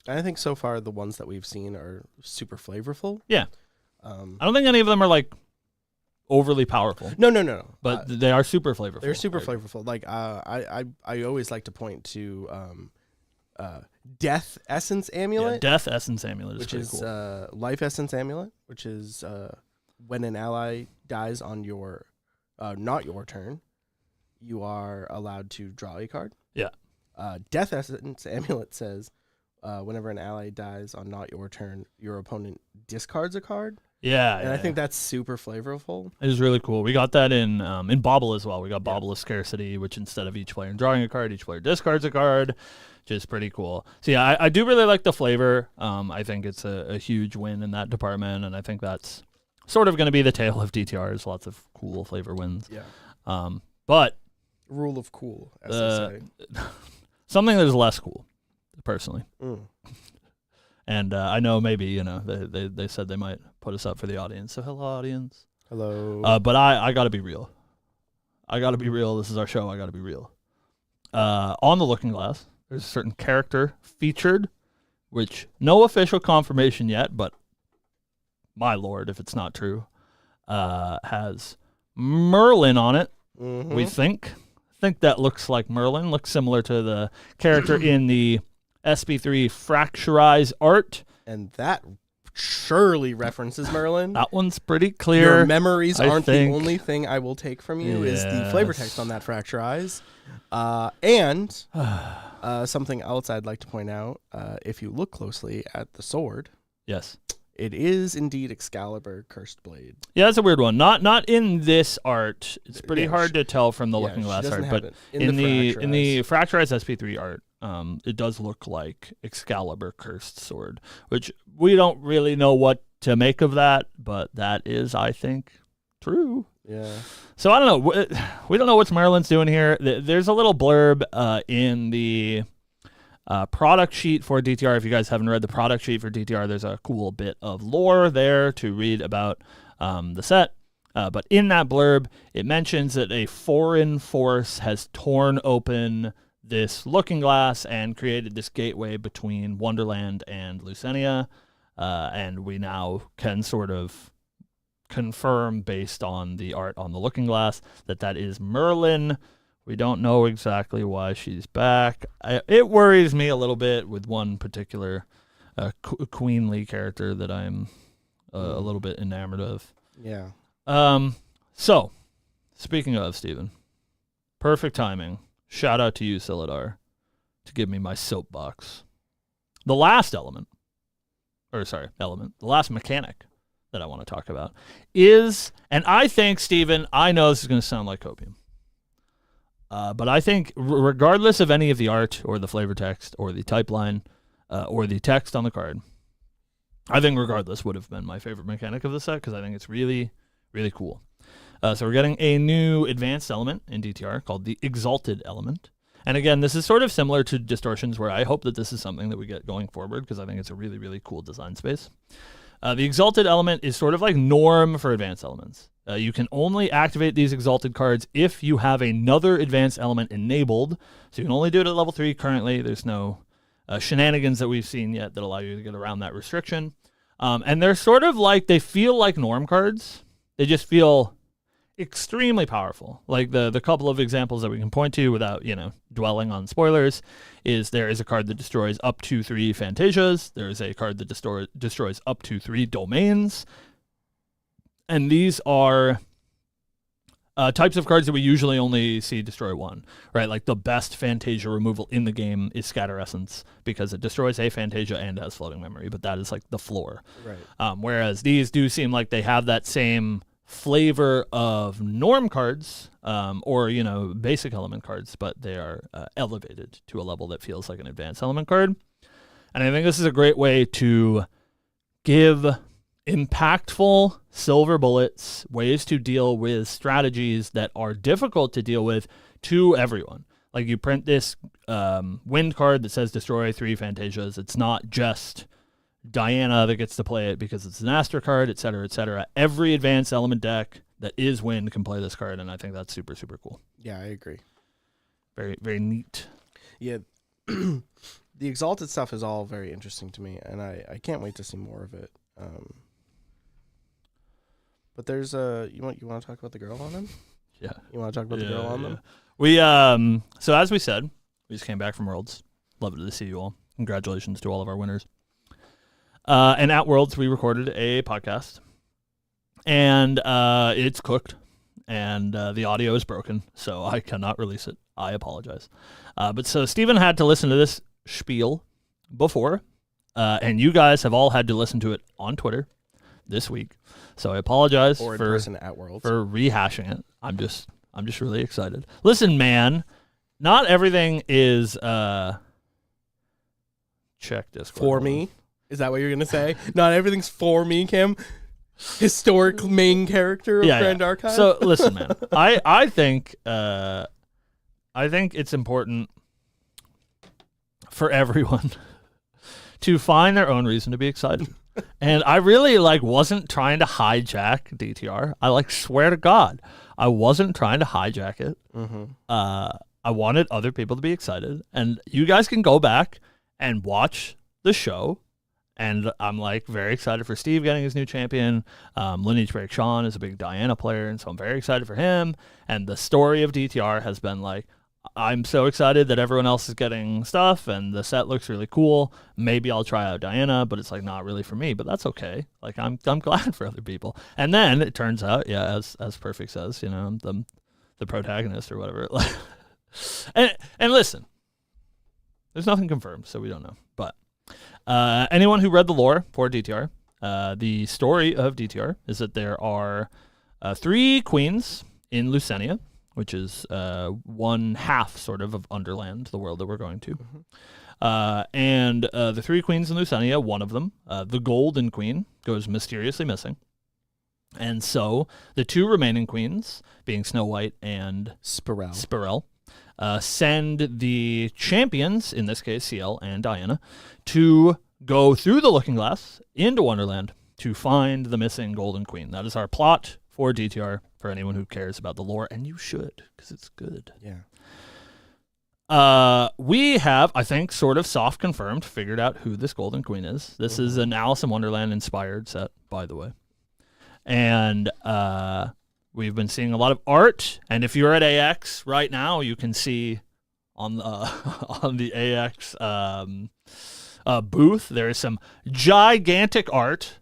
I think so far the ones that we've seen are super flavorful. Yeah. I don't think any of them are overly powerful. No. But they are super flavorful. They're super flavorful. I always like to point to Death Essence Amulet. Yeah, Death Essence Amulet which is cool. Life Essence Amulet, which is when an ally dies on your not your turn, you are allowed to draw a card. Yeah. Death Essence Amulet says whenever an ally dies on not your turn, your opponent discards a card. Yeah. And I think that's super flavorful. It is really cool. We got that in Bauble as well. We got Bauble of Scarcity, which instead of each player drawing a card, each player discards a card, which is pretty cool. So yeah, I do really like the flavor. I think it's a huge win in that department, and I think that's sort of going to be the tale of DTRs. Lots of cool flavor wins. Yeah. But rule of cool, as they say. Something that is less cool, personally. Mm. And I know maybe, they said they might put us up for the audience. So hello, audience. Hello. But I got to be real. I got to be real. This is our show. I got to be real. On the Looking Glass, there's a certain character featured, which no official confirmation yet, but my lord, if it's not true, has Merlin on it. Mm-hmm. We think that looks like Merlin. Looks similar to the character in the SP3 Fracturize art. And that surely references Merlin. That one's pretty clear. Your memories aren't the only thing I will take from you is the flavor text on that Fracturize. And something else I'd like to point out, if you look closely at the sword. Yes. It is indeed Excalibur Cursed Blade. Yeah, that's a weird one. Not in this art. It's pretty hard to tell from the Looking Glass art, but in the Fracturized SP3 art, it does look like Excalibur Cursed Sword, which we don't really know what to make of that, but that is, I think, true. Yeah. So I don't know. We don't know what Merlin's doing here. There's a little blurb in the product sheet for DTR. If you guys haven't read the product sheet for DTR, there's a cool bit of lore there to read about the set. But in that blurb, it mentions that a foreign force has torn open this looking glass and created this gateway between Wonderland and Lucenia. And we now can sort of confirm, based on the art on the looking glass, that is Merlin. We don't know exactly why she's back. It worries me a little bit with one particular queenly character that I'm a little bit enamored of. Yeah. So, speaking of, Steven, perfect timing. Shout out to you, Silidar, to give me my soapbox. The last the last mechanic that I want to talk about is, and I think, Steven, I know this is going to sound like copium, but I think regardless of any of the art or the flavor text or the type line or the text on the card, I think regardless would have been my favorite mechanic of the set because I think it's really, really cool. So we're getting a new advanced element in DTR called the Exalted element. And again, this is sort of similar to Distortions, where I hope that this is something that we get going forward because I think it's a really, really cool design space. The Exalted element is sort of like norm for advanced elements. You can only activate these Exalted cards if you have another advanced element enabled. So you can only do it at level 3 currently. There's no shenanigans that we've seen yet that allow you to get around that restriction. And they're sort of like, they feel like norm cards. They just feel extremely powerful. Like the couple of examples that we can point to without, dwelling on spoilers is there is a card that destroys up to 3 Phantasias. There is a card that destroys up to 3 domains. And these are types of cards that we usually only see destroy 1, right? Like the best Fantasia removal in the game is Scatter Essence because it destroys a Fantasia and has floating memory, but that is like the floor. Right. Whereas these do seem like they have that same flavor of norm cards or basic element cards, but they are elevated to a level that feels like an advanced element card. And I think this is a great way to give impactful silver bullets, ways to deal with strategies that are difficult to deal with, to everyone. Like you print this wind card that says destroy 3 Phantasias. It's not just Diana that gets to play it because it's an Aster card, et cetera, et cetera. Every advanced element deck that is wind can play this card, and I think that's super, super cool. Yeah, I agree. Very, very neat. Yeah. The Exalted stuff is all very interesting to me, and I can't wait to see more of it. But there's you want to talk about the girl on them? Yeah. You want to talk about the girl on them? We so as we said, we just came back from Worlds. Loved to see you all. Congratulations to all of our winners. And at Worlds, we recorded a podcast, and it's cooked, and the audio is broken, so I cannot release it. I apologize. But so Steven had to listen to this spiel before, and you guys have all had to listen to it on Twitter this week. So I apologize or in person at Worlds for rehashing it. I'm just really excited. Listen, man, not everything is check Discord for me. Is that what you're gonna say? Not everything's for me, Kim. Historic main character of Grand Archive. So listen, man. I think it's important for everyone to find their own reason to be excited. And I really wasn't trying to hijack DTR. I swear to God, I wasn't trying to hijack it. Mm-hmm. I wanted other people to be excited, and you guys can go back and watch the show. And I'm very excited for Steve getting his new champion. Lineage Break Sean is a big Diana player, and so I'm very excited for him. And the story of DTR has been I'm so excited that everyone else is getting stuff, and the set looks really cool. Maybe I'll try out Diana, but it's not really for me. But that's okay. I'm glad for other people. And then it turns out, as Perfect says, I'm the protagonist or whatever. and listen, there's nothing confirmed, so we don't know. But anyone who read the lore for DTR, the story of DTR is that there are 3 queens in Lucenia, which is one half sort of Underland, the world that we're going to. And the 3 queens in Lucenia, one of them, the Golden Queen, goes mysteriously missing. And so the 2 remaining queens, being Snow White and Spirel, send the champions, in this case CL and Diana, to go through the Looking Glass into Wonderland to find the missing Golden Queen. That is our plot for DTR, for anyone who cares about the lore, and you should, because it's good. Yeah. We have, I think, sort of soft confirmed, figured out who this Golden Queen is. This is an Alice in Wonderland inspired set, by the way. And we've been seeing a lot of art, and if you're at AX right now, you can see on the AX booth, there is some gigantic art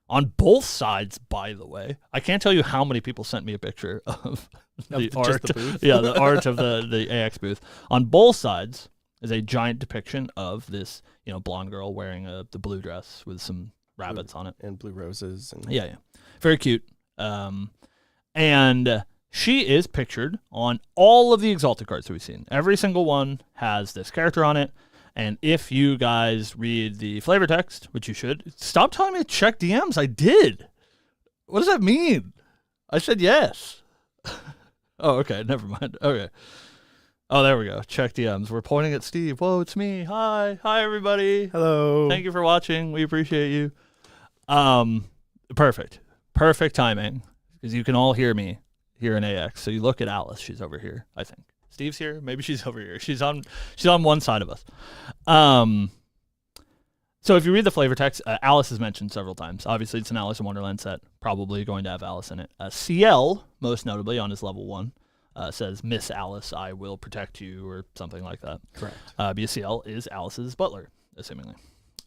on both sides, by the way. I can't tell you how many people sent me a picture of the art. The booth? Yeah, the art of the AX booth. On both sides is a giant depiction of this, blonde girl wearing the blue dress with some rabbits on it. And blue roses. And yeah. Very cute. And she is pictured on all of the Exalted cards that we've seen. Every single one has this character on it. And if you guys read the flavor text, which you should, stop telling me to check DMs. I did. What does that mean? I said yes. Oh, okay. Never mind. Okay. Oh, there we go. Check DMs. We're pointing at Steve. Whoa, it's me. Hi. Hi, everybody. Hello. Thank you for watching. We appreciate you. Perfect. Perfect timing, because you can all hear me here in AX. So you look at Alice. She's over here, I think. Steve's here. Maybe she's over here. She's on one side of us. So if you read the flavor text, Alice is mentioned several times. Obviously, it's an Alice in Wonderland set. Probably going to have Alice in it. CL, most notably on his level 1, says, "Miss Alice, I will protect you," or something like that. Correct. Because CL is Alice's butler, assumingly.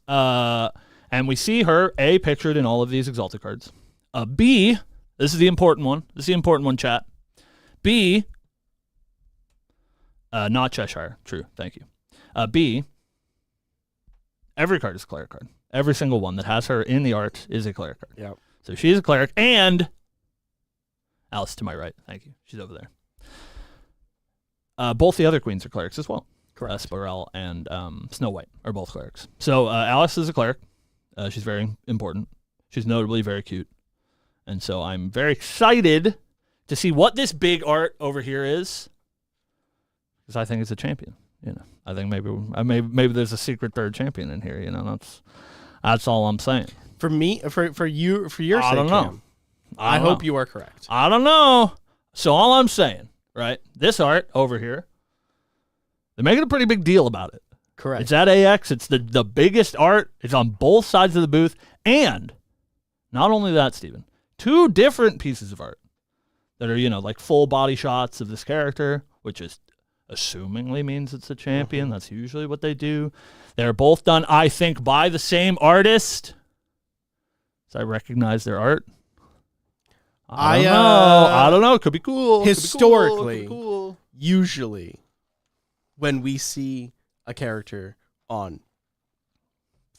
And we see her, A, pictured in all of these Exalted cards. B, this is the important one. This is the important one, chat. B, not Cheshire. True. Thank you. B, every card is a cleric card. Every single one that has her in the art is a cleric card. Yep. So she's a cleric, and Alice to my right. Thank you. She's over there. Both the other queens are clerics as well. Correct. Spirel and Snow White are both clerics. So Alice is a cleric. She's very important. She's notably very cute. And so I'm very excited to see what this big art over here is, because I think it's a champion. I think maybe there's a secret third champion in here. That's all I'm saying. For me, for your sake, I don't know. Cam, I hope you are correct. I don't know. So all I'm saying, right? This art over here, they're making a pretty big deal about it. Correct. It's at AX. It's the biggest art. It's on both sides of the booth. And not only that, Steven, 2 different pieces of art that are, like full body shots of this character, which is assumingly means it's a champion. Mm-hmm. That's usually what they do. They're both done, I think, by the same artist. So I recognize their art. I don't know. It could be cool. Historically, usually, when we see a character on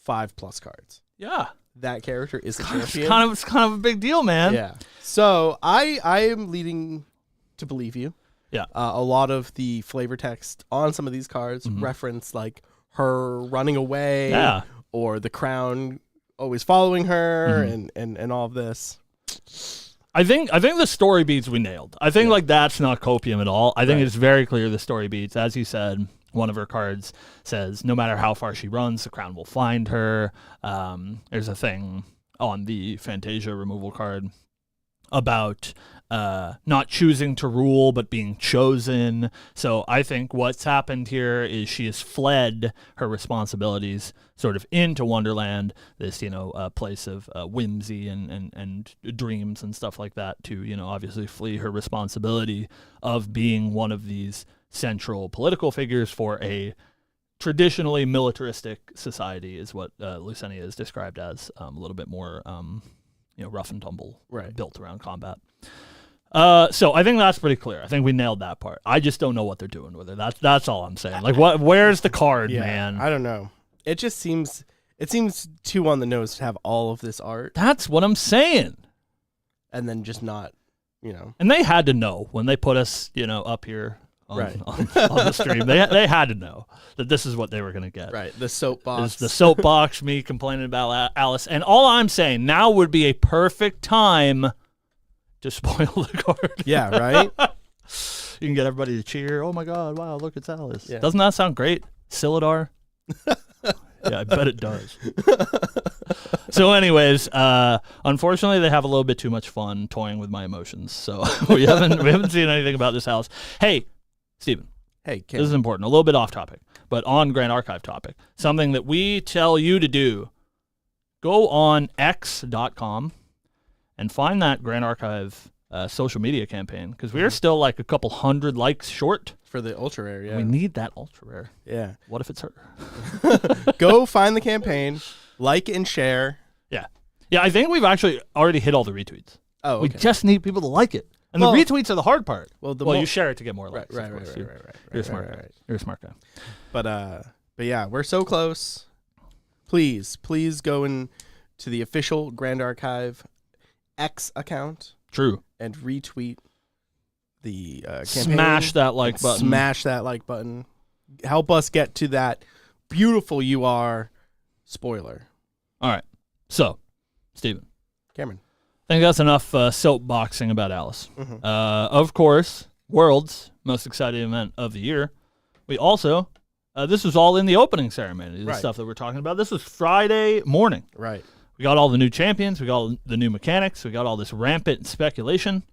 5+ cards, that character is the champion. It's kind of a big deal, man. Yeah. So I am leading to believe you. Yeah. A lot of the flavor text on some of these cards reference like her running away, or the crown always following her, and all of this. I think the story beats we nailed. I think that's not copium at all. I think it's very clear the story beats. As you said, one of her cards says, no matter how far she runs, the crown will find her. There's a thing on the Fantasia removal card about not choosing to rule, but being chosen. So I think what's happened here is she has fled her responsibilities sort of into Wonderland, this, place of whimsy and dreams and stuff like that, to, obviously flee her responsibility of being one of these central political figures for a traditionally militaristic society, is what Lucenia is described as, a little bit more rough and tumble, built around combat. So I think that's pretty clear. I think we nailed that part. I just don't know what they're doing with it. That's all I'm saying. Like, where's the card, man? I don't know. It just seems too on the nose to have all of this art. That's what I'm saying. And then just not And they had to know when they put us, up here on the stream. They had to know that this is what they were going to get. Right. The soapbox. The soapbox, me complaining about Alice. And all I'm saying, now would be a perfect time to spoil the card. Yeah, right? You can get everybody to cheer. Oh, my God. Wow, look, it's Alice. Yeah. Doesn't that sound great? Silidar? Yeah, I bet it does. So anyways, unfortunately, they have a little bit too much fun toying with my emotions. So we haven't seen anything about this house. Hey, Steven. Hey, this is important. A little bit off topic, but on Grand Archive topic. Something that we tell you to do. Go on x.com and find that Grand Archive social media campaign, because we are still like a couple hundred likes short. For the ultra rare, yeah. We need that ultra rare. Yeah. What if it's her? Go find the campaign, like and share. Yeah. Yeah, I think we've actually already hit all the retweets. Oh, okay. We just need people to like it. And the retweets are the hard part. Well, you share it to get more likes. Right. You're a smart guy. You're a smart guy. But yeah, we're so close. Please go in to the official Grand Archive X account. True. And retweet the campaign. Smash that like button. Smash that like button. Help us get to that beautiful you are spoiler. All right. So, Steven. Cameron. I think that's enough soapboxing about Alice. Mm-hmm. Of course, World's most exciting event of the year. We also, this was all in the opening ceremony, the stuff that we're talking about. This was Friday morning. Right. We got all the new champions. We got all the new mechanics. We got all this rampant speculation.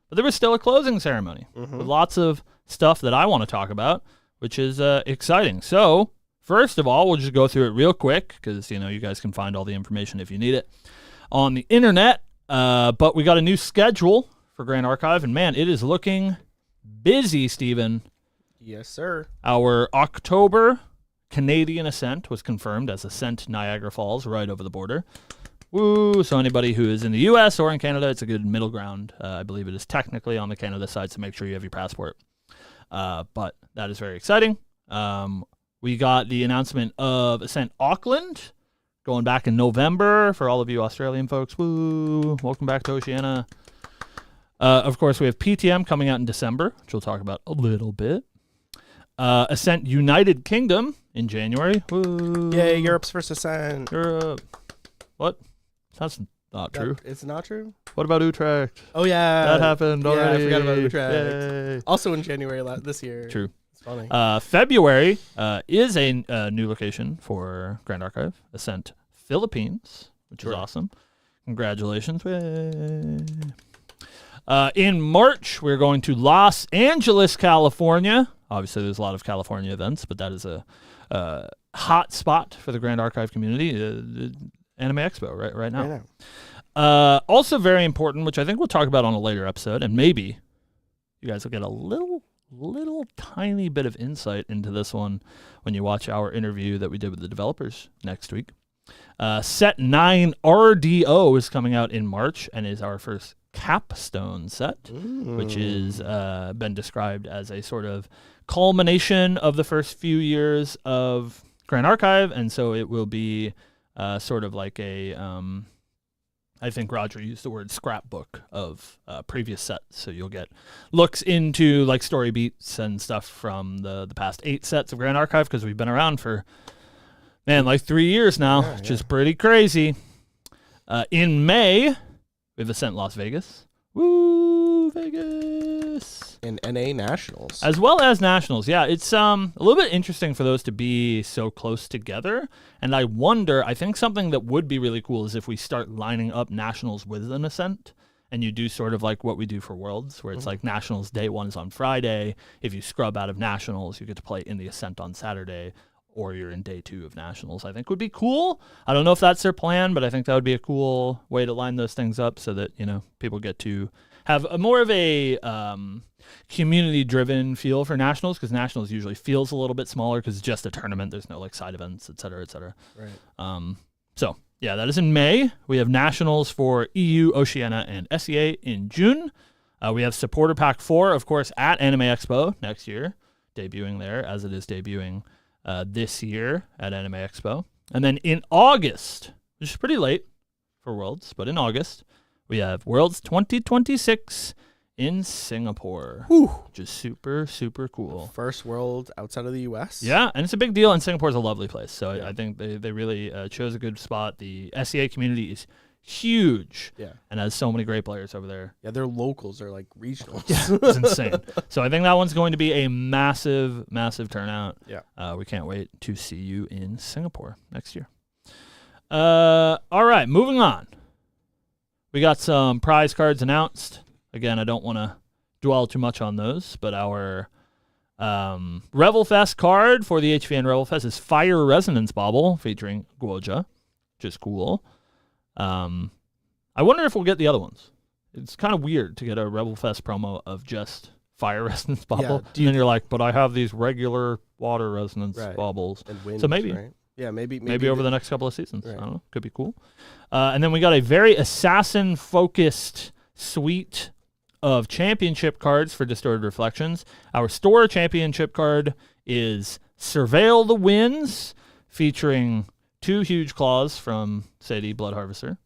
But there was still a closing ceremony with lots of stuff that I want to talk about, which is exciting. So, first of all, we'll just go through it real quick because, you guys can find all the information if you need it on the internet. But we got a new schedule for Grand Archive, and, man, it is looking busy, Steven. Yes, sir. Our October Canadian Ascent was confirmed as Ascent Niagara Falls right over the border. Woo! So anybody who is in the U.S. or in Canada, it's a good middle ground. I believe it is technically on the Canada side, so make sure you have your passport. But that is very exciting. We got the announcement of Ascent Auckland going back in November for all of you Australian folks. Woo! Welcome back to Oceania. Of course, we have PTM coming out in December, which we'll talk about a little bit. Ascent United Kingdom in January. Woo! Yay, Europe's first Ascent. Europe. What? That's not true. It's not true? What about Utrecht? Oh, yeah. That happened already. Yeah, I forgot about Utrecht. Yay. Also in January this year. True. It's funny. February is a new location for Grand Archive, Ascent Philippines, which is awesome. Congratulations. In March, we're going to Los Angeles, California. Obviously, there's a lot of California events, but that is a hot spot for the Grand Archive community. Anime Expo right now. Also very important, which I think we'll talk about on a later episode, and maybe you guys will get a little tiny bit of insight into this one when you watch our interview that we did with the developers next week. Set 9 RDO is coming out in March and is our first capstone set, which is been described as a sort of culmination of the first few years of Grand Archive, and so it will be sort of like a, I think Roger used the word scrapbook of previous sets. So you'll get looks into like story beats and stuff from the past 8 sets of Grand Archive, because we've been around for, like 3 years now, which is pretty crazy. In May, we have Ascent Las Vegas. Woo, Vegas! And NA Nationals. As well as Nationals, yeah. It's a little bit interesting for those to be so close together. And I wonder, I think something that would be really cool is if we start lining up Nationals with an Ascent, and you do sort of like what we do for Worlds, where it's like Nationals Day 1 is on Friday. If you scrub out of Nationals, you get to play in the Ascent on Saturday, or you're in Day 2 of Nationals. I think would be cool. I don't know if that's their plan, but I think that would be a cool way to line those things up so that, people get to have a more of a community-driven feel for Nationals, because Nationals usually feels a little bit smaller because it's just a tournament. There's no like side events, et cetera, et cetera. Right. So, yeah, that is in May. We have Nationals for EU, Oceania, and SEA in June. We have Supporter Pack 4, of course, at Anime Expo next year, debuting there as it is debuting this year at Anime Expo. And then in August, which is pretty late for Worlds, but in August, we have Worlds 2026 in Singapore, which is super, super cool. First world outside of the U.S. Yeah, and it's a big deal, and Singapore's a lovely place. So I think they really chose a good spot. The SEA community is huge and has so many great players over there. Yeah, their locals are like regionals. Yeah, it's insane. So I think that one's going to be a massive, massive turnout. Yeah. We can't wait to see you in Singapore next year. All right, moving on. We got some prize cards announced. Again, I don't want to dwell too much on those, but our Revelfest card for the HVN Revelfest is Fire Resonance Bauble featuring Guoja, which is cool. I wonder if we'll get the other ones. It's kind of weird to get a Revelfest promo of just Fire Resonance Bauble. And then you're like, but I have these regular Water Resonance Baubles. And wind, so maybe. Right? Yeah, maybe over the next couple of seasons. Right. I don't know. Could be cool. And then we got a very assassin-focused suite of championship cards for Distorted Reflections. Our store championship card is Surveil the Winds, featuring 2 huge claws from Sadie Blood Harvester.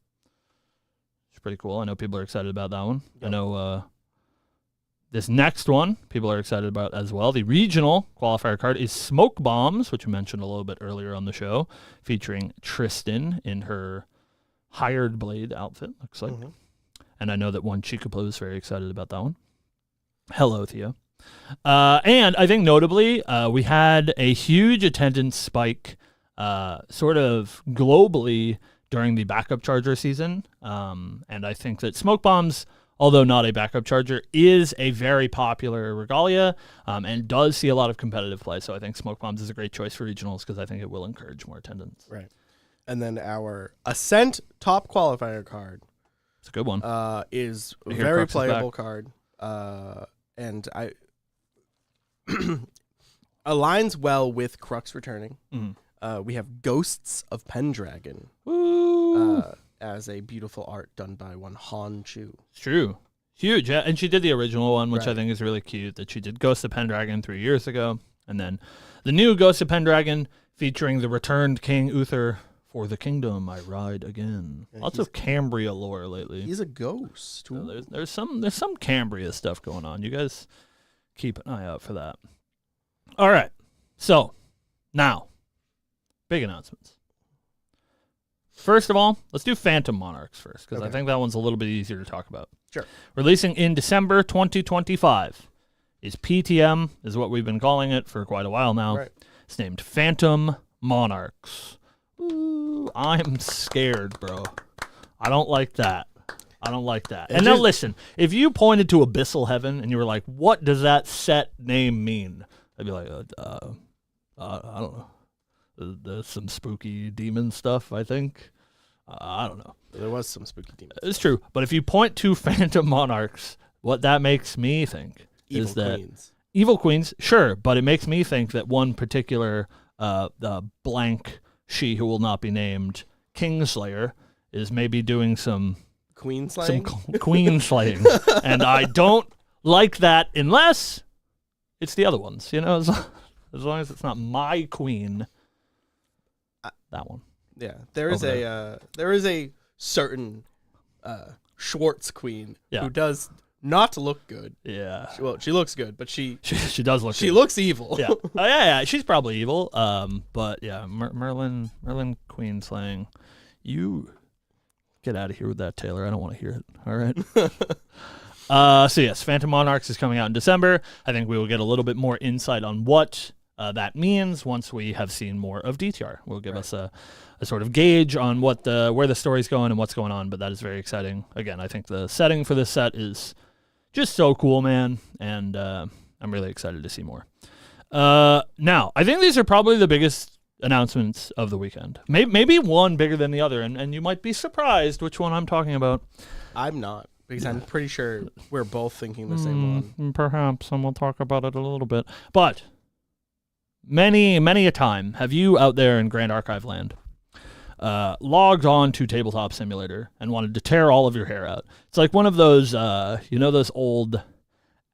It's pretty cool. I know people are excited about that one. Yep. I know this next one people are excited about as well. The regional qualifier card is Smoke Bombs, which we mentioned a little bit earlier on the show, featuring Tristan in her Hired Blade outfit, looks like. Mm-hmm. And I know that one Chica Blue is very excited about that one. Hello, Theo. And I think notably, we had a huge attendance spike sort of globally during the backup charger season. And I think that Smoke Bombs, although not a backup charger, is a very popular regalia and does see a lot of competitive play. So I think Smoke Bombs is a great choice for regionals because I think it will encourage more attendance. Right. And then our Ascent top qualifier card. It's a good one. Is a very playable card. And I aligns well with Crux returning. Mm-hmm. We have Ghosts of Pendragon as a beautiful art done by one Han Chu. It's true. Huge. Yeah. And she did the original one, which I think is really cute, that she did Ghosts of Pendragon 3 years ago. And then the new Ghosts of Pendragon featuring the returned King Uther. For the kingdom, I ride again. Yeah, lots of Cambria lore lately. He's a ghost. There's some Cambria stuff going on. You guys keep an eye out for that. All right. So, now, big announcements. First of all, let's do Phantom Monarchs first, because I think that one's a little bit easier to talk about. Sure. Releasing in December 2025 is PTM, is what we've been calling it for quite a while now. Right. It's named Phantom Monarchs. Ooh, I'm scared, bro. I don't like that. And now listen, if you pointed to Abyssal Heaven and you were like, what does that set name mean? I'd be like, I don't know. There's some spooky demon stuff, I think. I don't know. There was some spooky demons. It's true. But if you point to Phantom Monarchs, what that makes me think is that Evil Queens, sure, but it makes me think that one particular blank she who will not be named Kingslayer is maybe doing some queen slaying. And I don't like that unless it's the other ones. You know, as long as it's not my queen. That one. Yeah, there is a certain Schwartz queen who does not look good. Yeah. She looks good, but she does look. She good. looks evil. Yeah. Yeah. She's probably evil. But yeah, Merlin queen slaying. You get out of here with that, Taylor. I don't want to hear it. All right. So yes, Phantom Monarchs is coming out in December. I think we will get a little bit more insight on what that means once we have seen more of DTR. Will give us a sort of gauge on where the story's going and what's going on. But that is very exciting. Again, I think the setting for this set is just so cool, man, and I'm really excited to see more. Now, I think these are probably the biggest announcements of the weekend. Maybe one bigger than the other, and you might be surprised which one I'm talking about. I'm not, because I'm pretty sure we're both thinking the same one. Perhaps, and we'll talk about it a little bit. But many a time have you out there in Grand Archive land logged on to Tabletop Simulator and wanted to tear all of your hair out. It's like one of those, those old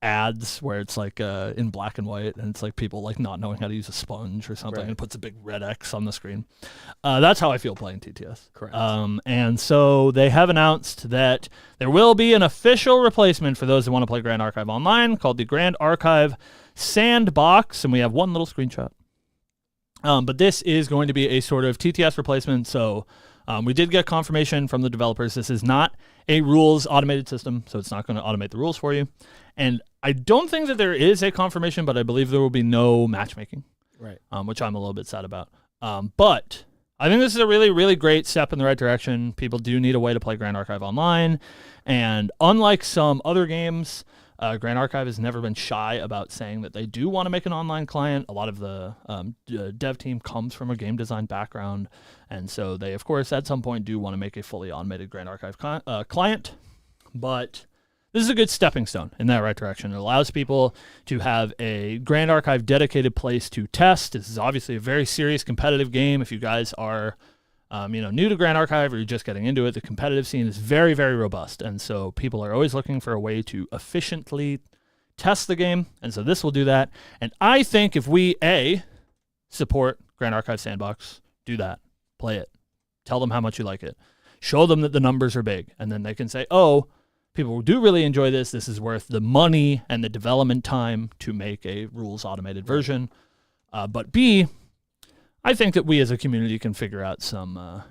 ads where it's like in black and white, and it's like people like not knowing how to use a sponge or something, and it puts a big red X on the screen. That's how I feel playing TTS. Correct. And so they have announced that there will be an official replacement for those who want to play Grand Archive Online called the Grand Archive Sandbox, and we have one little screenshot. But this is going to be a sort of TTS replacement, so we did get confirmation from the developers. This is not a rules automated system, so it's not going to automate the rules for you. And I don't think that there is a confirmation, but I believe there will be no matchmaking, right? Which I'm a little bit sad about. But I think this is a really, really great step in the right direction. People do need a way to play Grand Archive Online. And unlike some other games, Grand Archive has never been shy about saying that they do want to make an online client. A lot of the dev team comes from a game design background, and so they, of course, at some point do want to make a fully automated Grand Archive client. But this is a good stepping stone in that right direction. It allows people to have a Grand Archive dedicated place to test. This is obviously a very serious competitive game. If you guys are new to Grand Archive or you're just getting into it, the competitive scene is very, very robust. And so people are always looking for a way to efficiently test the game. And so this will do that. And I think if we, support Grand Archive Sandbox, do that, play it, tell them how much you like it, show them that the numbers are big, and then they can say, oh, people do really enjoy this. This is worth the money and the development time to make a rules automated version. But B, I think that we as a community can figure out some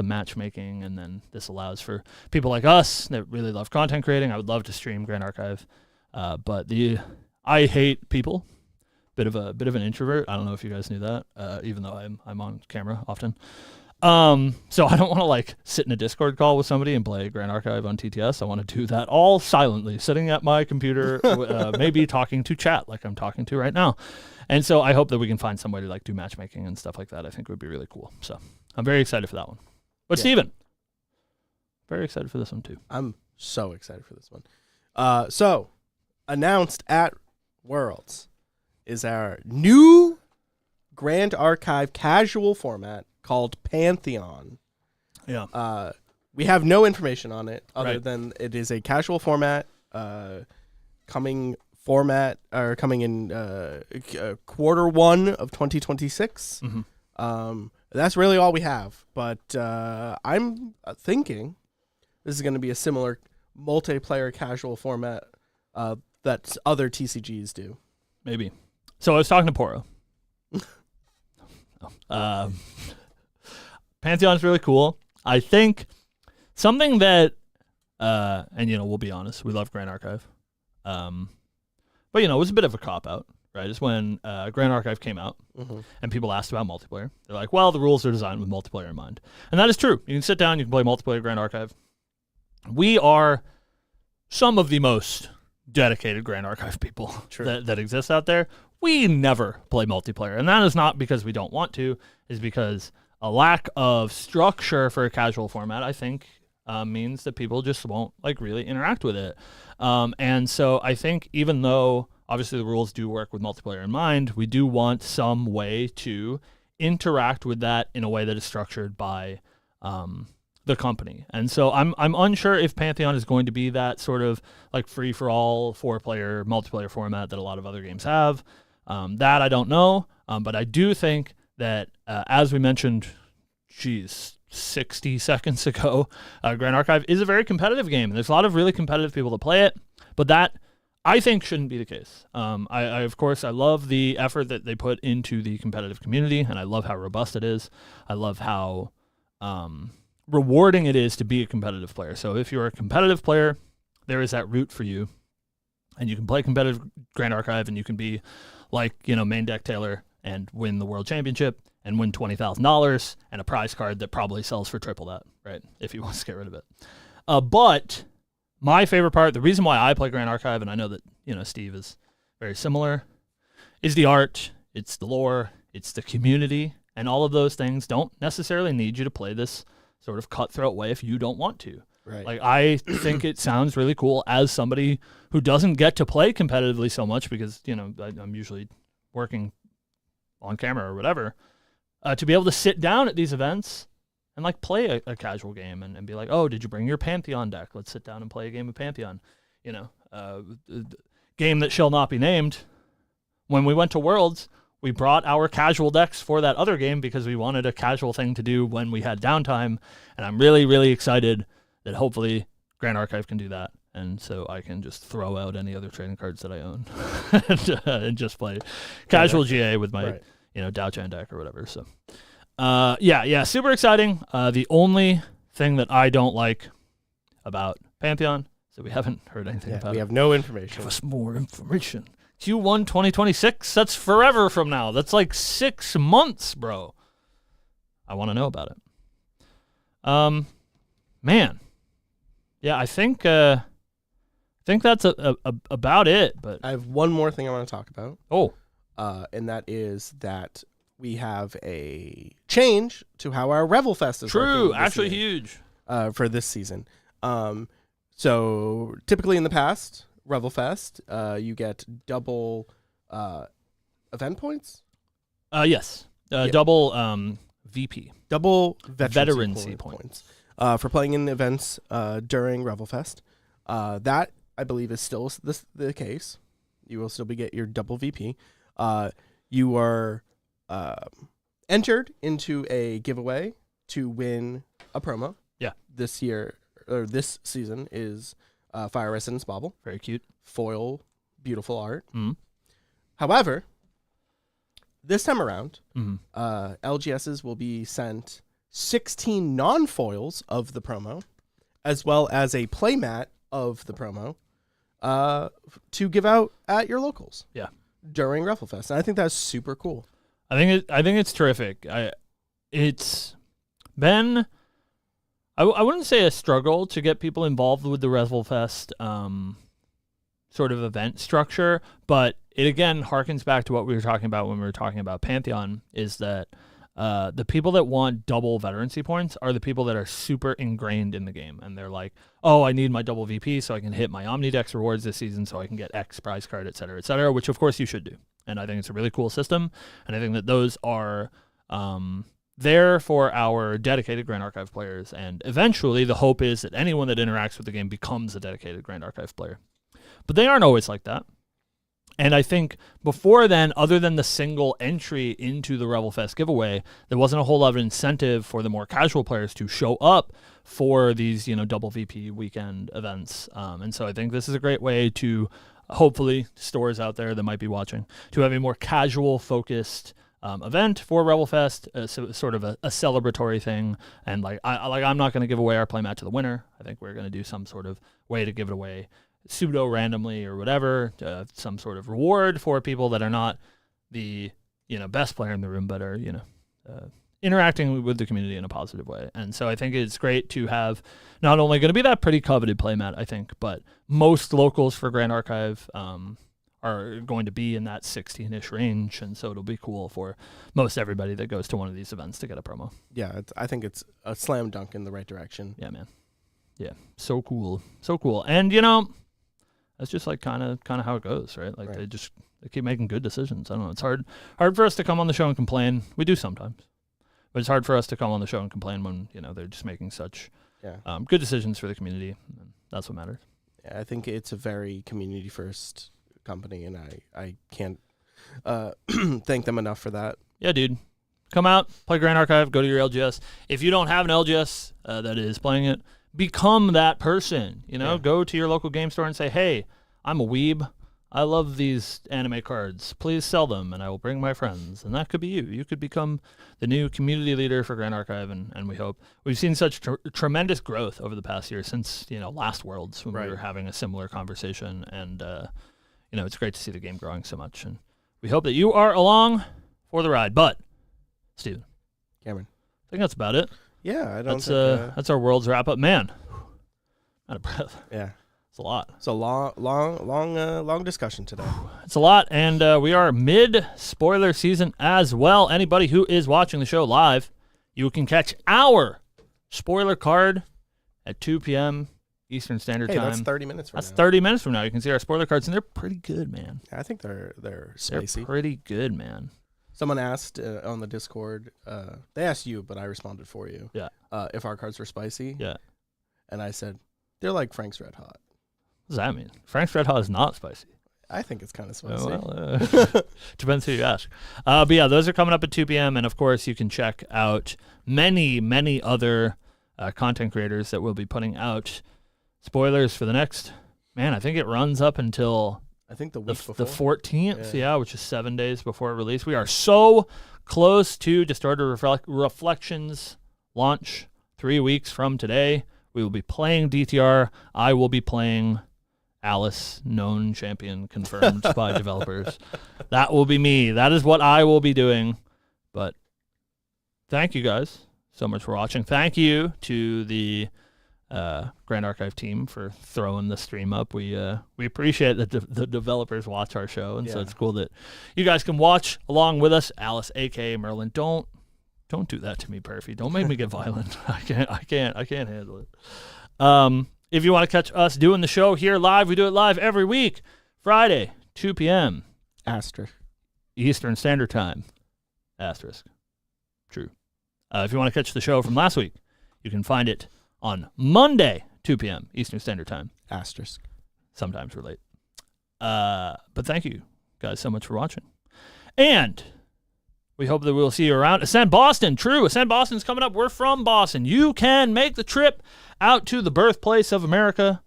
matchmaking, and then this allows for people like us that really love content creating. I would love to stream Grand Archive, but I hate people. Bit of an introvert. I don't know if you guys knew that, even though I'm on camera often. So I don't want to like sit in a Discord call with somebody and play Grand Archive on TTS. I want to do that all silently, sitting at my computer, maybe talking to chat like I'm talking to right now. And so I hope that we can find some way to like do matchmaking and stuff like that. I think would be really cool. So I'm very excited for that one. But Steven, very excited for this one too. I'm so excited for this one. So announced at Worlds is our new Grand Archive casual format called Pantheon. Yeah. We have no information on it other than it is a casual format, coming in quarter one of 2026. Mm-hmm. That's really all we have. But I'm thinking this is going to be a similar multiplayer casual format that other TCGs do. Maybe. So I was talking to Poro. Pantheon is really cool. I think something that, and we'll be honest, we love Grand Archive. But it was a bit of a cop-out, right? It's when Grand Archive came out, and people asked about multiplayer. They're like, well, the rules are designed with multiplayer in mind. And that is true. You can sit down, you can play multiplayer Grand Archive. We are some of the most dedicated Grand Archive people that exist out there. We never play multiplayer. And that is not because we don't want to, it's because a lack of structure for a casual format, I think, means that people just won't really interact with it. And so I think even though obviously the rules do work with multiplayer in mind, we do want some way to interact with that in a way that is structured by the company. And so I'm unsure if Pantheon is going to be that sort of free for all 4-player multiplayer format that a lot of other games have. That I don't know, but I do think that as we mentioned, 60 seconds ago, Grand Archive is a very competitive game. There's a lot of really competitive people that play it, but that I think shouldn't be the case. I of course love the effort that they put into the competitive community, and I love how robust it is. I love how rewarding it is to be a competitive player. So if you're a competitive player, there is that route for you, and you can play competitive Grand Archive, and you can be like main deck Taylor and win the world championship and win $20,000 and a prize card that probably sells for triple that, right? If he wants to get rid of it. But my favorite part, the reason why I play Grand Archive, and I know that Steve is very similar, is the art, it's the lore, it's the community, and all of those things don't necessarily need you to play this sort of cutthroat way if you don't want to. Right. I think it sounds really cool as somebody who doesn't get to play competitively so much because I'm usually working on camera or whatever, to be able to sit down at these events and play a casual game and be like, oh, did you bring your Pantheon deck? Let's sit down and play a game of Pantheon. game that shall not be named, when we went to Worlds, we brought our casual decks for that other game because we wanted a casual thing to do when we had downtime. And I'm really, really excited that hopefully Grand Archive can do that. And so I can just throw out any other trading cards that I own and just play casual GA with my, Dao Chan deck or whatever. So, super exciting. The only thing that I don't like about Pantheon is that we haven't heard anything about it. We have no information. Give us more information. Q1 2026, that's forever from now. That's like 6 months, bro. I want to know about it. Man. Yeah, I think that's about it. But I have one more thing I want to talk about. Oh. And that is that we have a change to how our Revel Fest is working. True, actually huge. For this season. So typically in the past, Revel Fest, you get double event points. Yes, double VP, double veterancy points. For playing in events during Revel Fest. That I believe is still the case. You will still get your double VP. You are entered into a giveaway to win a promo. Yeah, this year or this season is Fire Residence Bauble. Very cute. Foil, beautiful art. Mm-hmm. However, this time around, LGSs will be sent 16 non-foils of the promo, as well as a playmat of the promo, to give out at your locals. Yeah, during Rufflefest, and I think that's super cool. I think it's terrific. It's been. I wouldn't say a struggle to get people involved with the Revelfest sort of event structure, but it again harkens back to what we were talking about when we were talking about Pantheon, is that the people that want double veterancy points are the people that are super ingrained in the game, and they're like, oh, I need my double VP so I can hit my Omnidex rewards this season so I can get X prize card, et cetera, which of course you should do. And I think it's a really cool system, and I think that those are there for our dedicated Grand Archive players, and eventually the hope is that anyone that interacts with the game becomes a dedicated Grand Archive player. But they aren't always like that. And I think before then, other than the single entry into the Revelfest giveaway, there wasn't a whole lot of incentive for the more casual players to show up for these, double VP weekend events. And so I think this is a great way to, hopefully, stores out there that might be watching, to have a more casual focused event for Revelfest, so sort of a celebratory thing. And I'm not going to give away our playmat to the winner. I think we're going to do some sort of way to give it away pseudo randomly or whatever, some sort of reward for people that are not the best player in the room, but are interacting with the community in a positive way. And so I think it's great to have not only going to be that pretty coveted playmat, I think, but most locals for Grand Archive are going to be in that 16-ish range, and so it'll be cool for most everybody that goes to one of these events to get a promo. Yeah, I think it's a slam dunk in the right direction. Yeah, man. Yeah, so cool. And that's just like kind of how it goes, right? Like they keep making good decisions. I don't know. It's hard for us to come on the show and complain. We do sometimes, but it's hard for us to come on the show and complain when they're just making such good decisions for the community. And that's what matters. Yeah, I think it's a very community first company, and I can't thank them enough for that. Yeah, dude. Come out, play Grand Archive, go to your LGS. If you don't have an LGS that is playing it, become that person. Go to your local game store and say, hey, I'm a weeb. I love these anime cards. Please sell them, and I will bring my friends. And that could be you. You could become the new community leader for Grand Archive, and we hope. We've seen such tremendous growth over the past year since, last Worlds when we were having a similar conversation. And, it's great to see the game growing so much. And we hope that you are along for the ride. But, Steven. Cameron. I think that's about it. Yeah, that's our Worlds wrap up. Man, out of breath. Yeah. It's a lot. It's a long discussion today. It's a lot, and we are mid-spoiler season as well. Anybody who is watching the show live, you can catch our spoiler card at 2 p.m. Eastern Standard Time. That's 30 minutes from now. That's 30 minutes from now. You can see our spoiler cards, and they're pretty good, man. Yeah, I think they're spicy. They're pretty good, man. Someone asked on the Discord, they asked you, but I responded for you. Yeah. If our cards were spicy. Yeah. And I said, they're like Frank's Red Hot. What does that mean? Frank's Red Hot is not spicy. I think it's kind of spicy. Well, depends who you ask. But yeah, those are coming up at 2 p.m. And of course, you can check out many other content creators that will be putting out spoilers for the next. Man, I think it runs up until I think the week before. The 14th, yeah, which is 7 days before release. We are so close to Distorted Reflections launch 3 weeks from today. We will be playing DTR. I will be playing Alice, known champion, confirmed by developers. That will be me. That is what I will be doing. But thank you guys so much for watching. Thank you to the Grand Archive team for throwing the stream up. We appreciate that the developers watch our show, and so it's cool that you guys can watch along with us. Alice, aka Merlin, don't do that to me, Perfy. Don't make me get violent. I can't handle it. If you want to catch us doing the show here live, we do it live every week, Friday, 2 p.m. Asterisk. Eastern Standard Time. Asterisk. True. If you want to catch the show from last week, you can find it on Monday, 2 p.m. Eastern Standard Time. Asterisk. Sometimes we're late. But thank you guys so much for watching. And we hope that we'll see you around. Ascend Boston. True. Ascend Boston's coming up. We're from Boston. You can make the trip out to the birthplace of America.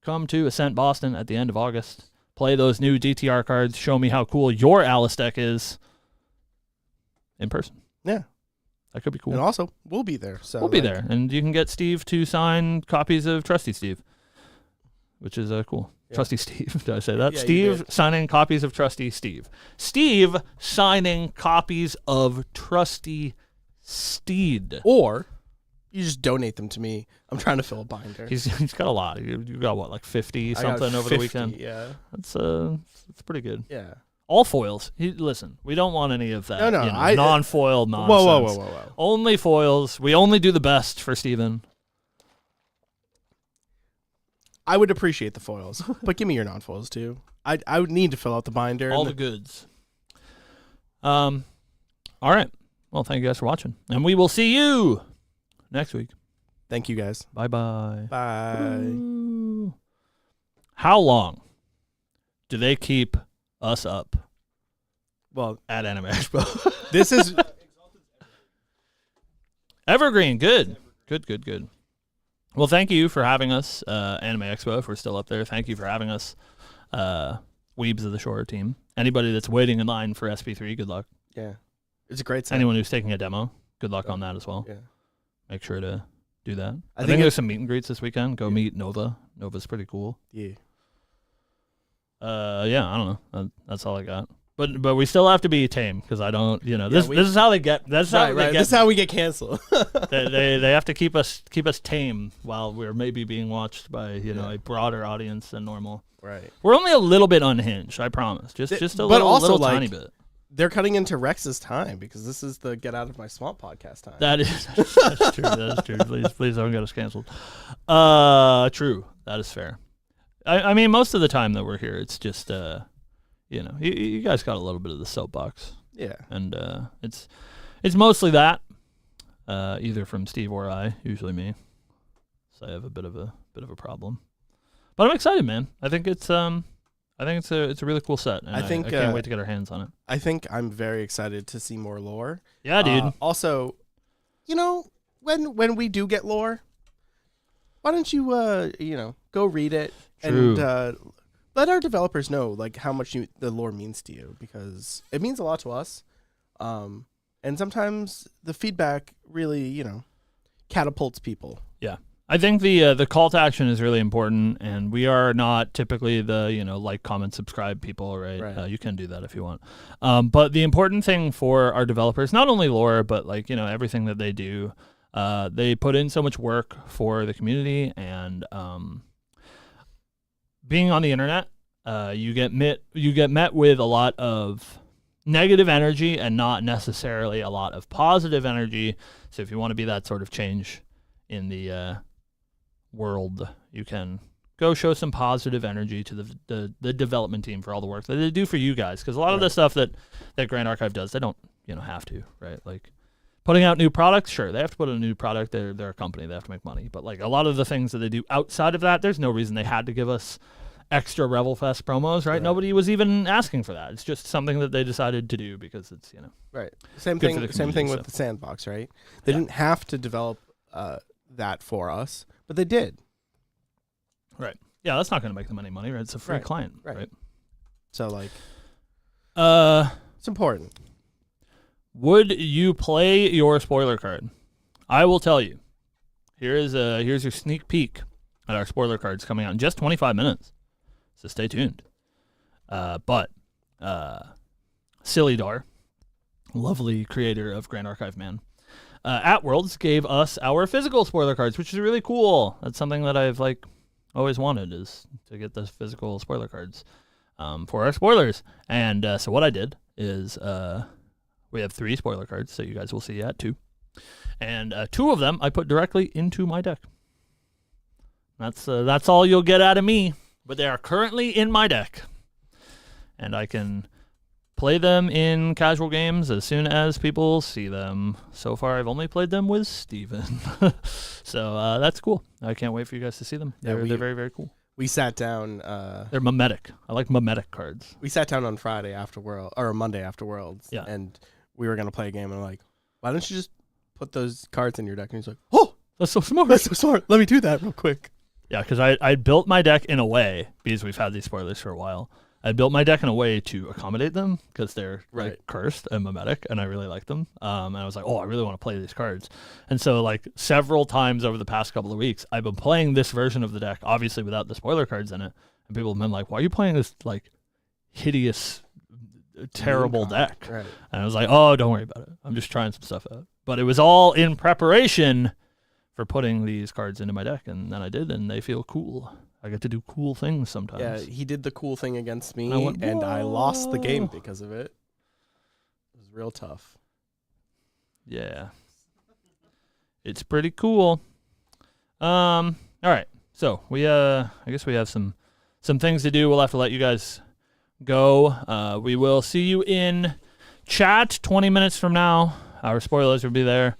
Come to Ascent Boston at the end of August. Play those new DTR cards. Show me how cool your Alice deck is in person. Yeah. That could be cool. And also, we'll be there. So we'll be there. And you can get Steve to sign copies of Trusty Steve, which is cool. Yeah. Trusty Steve. Did I say that? Yeah, Steve signing copies of Trusty Steve. Steve signing copies of Trusty Steed. Or you just donate them to me. I'm trying to fill a binder. He's got a lot. You got what, like 50 something over 50, the weekend? Yeah. That's pretty good. Yeah. All foils. Listen, we don't want any of that. No, non-foil nonsense. Whoa. Only foils. We only do the best for Steven. I would appreciate the foils, but give me your non-foils too. I would need to fill out the binder. All the goods. All right. Well, thank you guys for watching, and we will see you next week. Thank you guys. Bye-bye. Bye. Ooh. How long do they keep us up? Well, at Anime Expo. This is Evergreen. Good. Well, thank you for having us, Anime Expo, if we're still up there. Thank you for having us, Weebs of the Shore team. Anybody that's waiting in line for SP3, good luck. Yeah. It's a great set. Anyone who's taking a demo, good luck on that as well. Yeah. Make sure to do that. I think there's some meet and greets this weekend. Go meet Nova. Nova's pretty cool. Yeah. Yeah, I don't know. That's all I got. But we still have to be tame because I don't, this is how they get. That's how they get. This is how we get canceled. they have to keep us tame while we're maybe being watched by a broader audience than normal. Right. We're only a little bit unhinged, I promise. Just a little tiny bit. They're cutting into Rex's time because this is the Get Out of My Swamp podcast time. That's true. That is true. Please don't get us canceled. True. That is fair. I mean, most of the time that we're here, it's just, you guys got a little bit of the soapbox. Yeah. And it's mostly that, either from Steve or I, usually me. So I have a bit of a problem. But I'm excited, man. I think it's a really cool set. And I can't wait to get our hands on it. I think I'm very excited to see more lore. Yeah, dude. Also, when we do get lore, why don't you go read it. True. And let our developers know how much the lore means to you, because it means a lot to us. And sometimes the feedback really, catapults people. Yeah. I think the call to action is really important, and we are not typically the like, comment, subscribe people, right? You can do that if you want. But the important thing for our developers, not only lore, but everything that they do, they put in so much work for the community, and being on the internet, you get met with a lot of negative energy and not necessarily a lot of positive energy. So if you want to be that sort of change in the world, you can go show some positive energy to the development team for all the work that they do for you guys, because a lot of the stuff that Grand Archive does, they don't have to, right? Like putting out new products, sure, they have to put out a new product. They're a company, they have to make money, but a lot of the things that they do outside of that, there's no reason they had to give us extra Revelfest promos, right? Nobody was even asking for that. It's just something that they decided to do because it's, right. Same thing with the sandbox, right? They didn't have to develop that for us, but they did. Right. Yeah, that's not going to make them any money, right? It's a free client, right? So it's important. Would you play your spoiler card? I will tell you. Here's your sneak peek at our spoiler cards coming out in just 25 minutes. So stay tuned. But Silly Dar, lovely creator of Grand Archive Man, at Worlds gave us our physical spoiler cards, which is really cool. That's something that I've always wanted, is to get the physical spoiler cards for our spoilers. And so what I did is we have 3 spoiler cards, so you guys will see at 2. And 2 of them I put directly into my deck. That's all you'll get out of me. But they are currently in my deck. And I can play them in casual games as soon as people see them. So far, I've only played them with Steven. So that's cool. I can't wait for you guys to see them. They're very, very cool. We sat down. They're mimetic. I like mimetic cards. We sat down on Friday after Monday after Worlds. Yeah. And we were going to play a game. And I'm like, why don't you just put those cards in your deck? And he's like, oh, that's so smart. That's so smart. Let me do that real quick. Yeah, because I built my deck in a way, because we've had these spoilers for a while, I built my deck in a way to accommodate them, because they're cursed and mimetic, and I really like them. And I was like, I really want to play these cards. And so several times over the past couple of weeks, I've been playing this version of the deck, obviously without the spoiler cards in it. And people have been like, why are you playing this hideous, terrible deck? Right. And I was like, don't worry about it. I'm just trying some stuff out. But it was all in preparation for putting these cards into my deck, and then I did, and they feel cool. I get to do cool things sometimes. Yeah, he did the cool thing against me, and I lost the game because of it. It was real tough. Yeah. It's pretty cool. All right. So I guess we have some things to do. We'll have to let you guys go. We will see you in chat 20 minutes from now. Our spoilers will be there.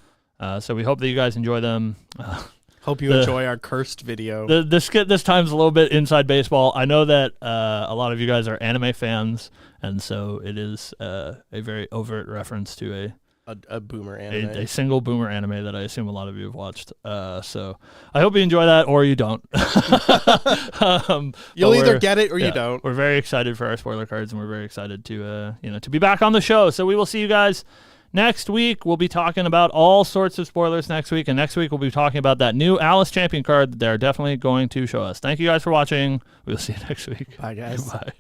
So we hope that you guys enjoy them. Hope you enjoy our cursed video. The skit this time's a little bit inside baseball. I know that a lot of you guys are anime fans, and so it is a very overt reference to a boomer anime. A single boomer anime that I assume a lot of you have watched. So I hope you enjoy that, or you don't. You'll either get it or you don't. We're very excited for our spoiler cards, and we're very excited to be back on the show. So we will see you guys next week. We'll be talking about all sorts of spoilers next week, and next week we'll be talking about that new Alice Champion card that they're definitely going to show us. Thank you guys for watching. We'll see you next week. Bye, guys. Bye.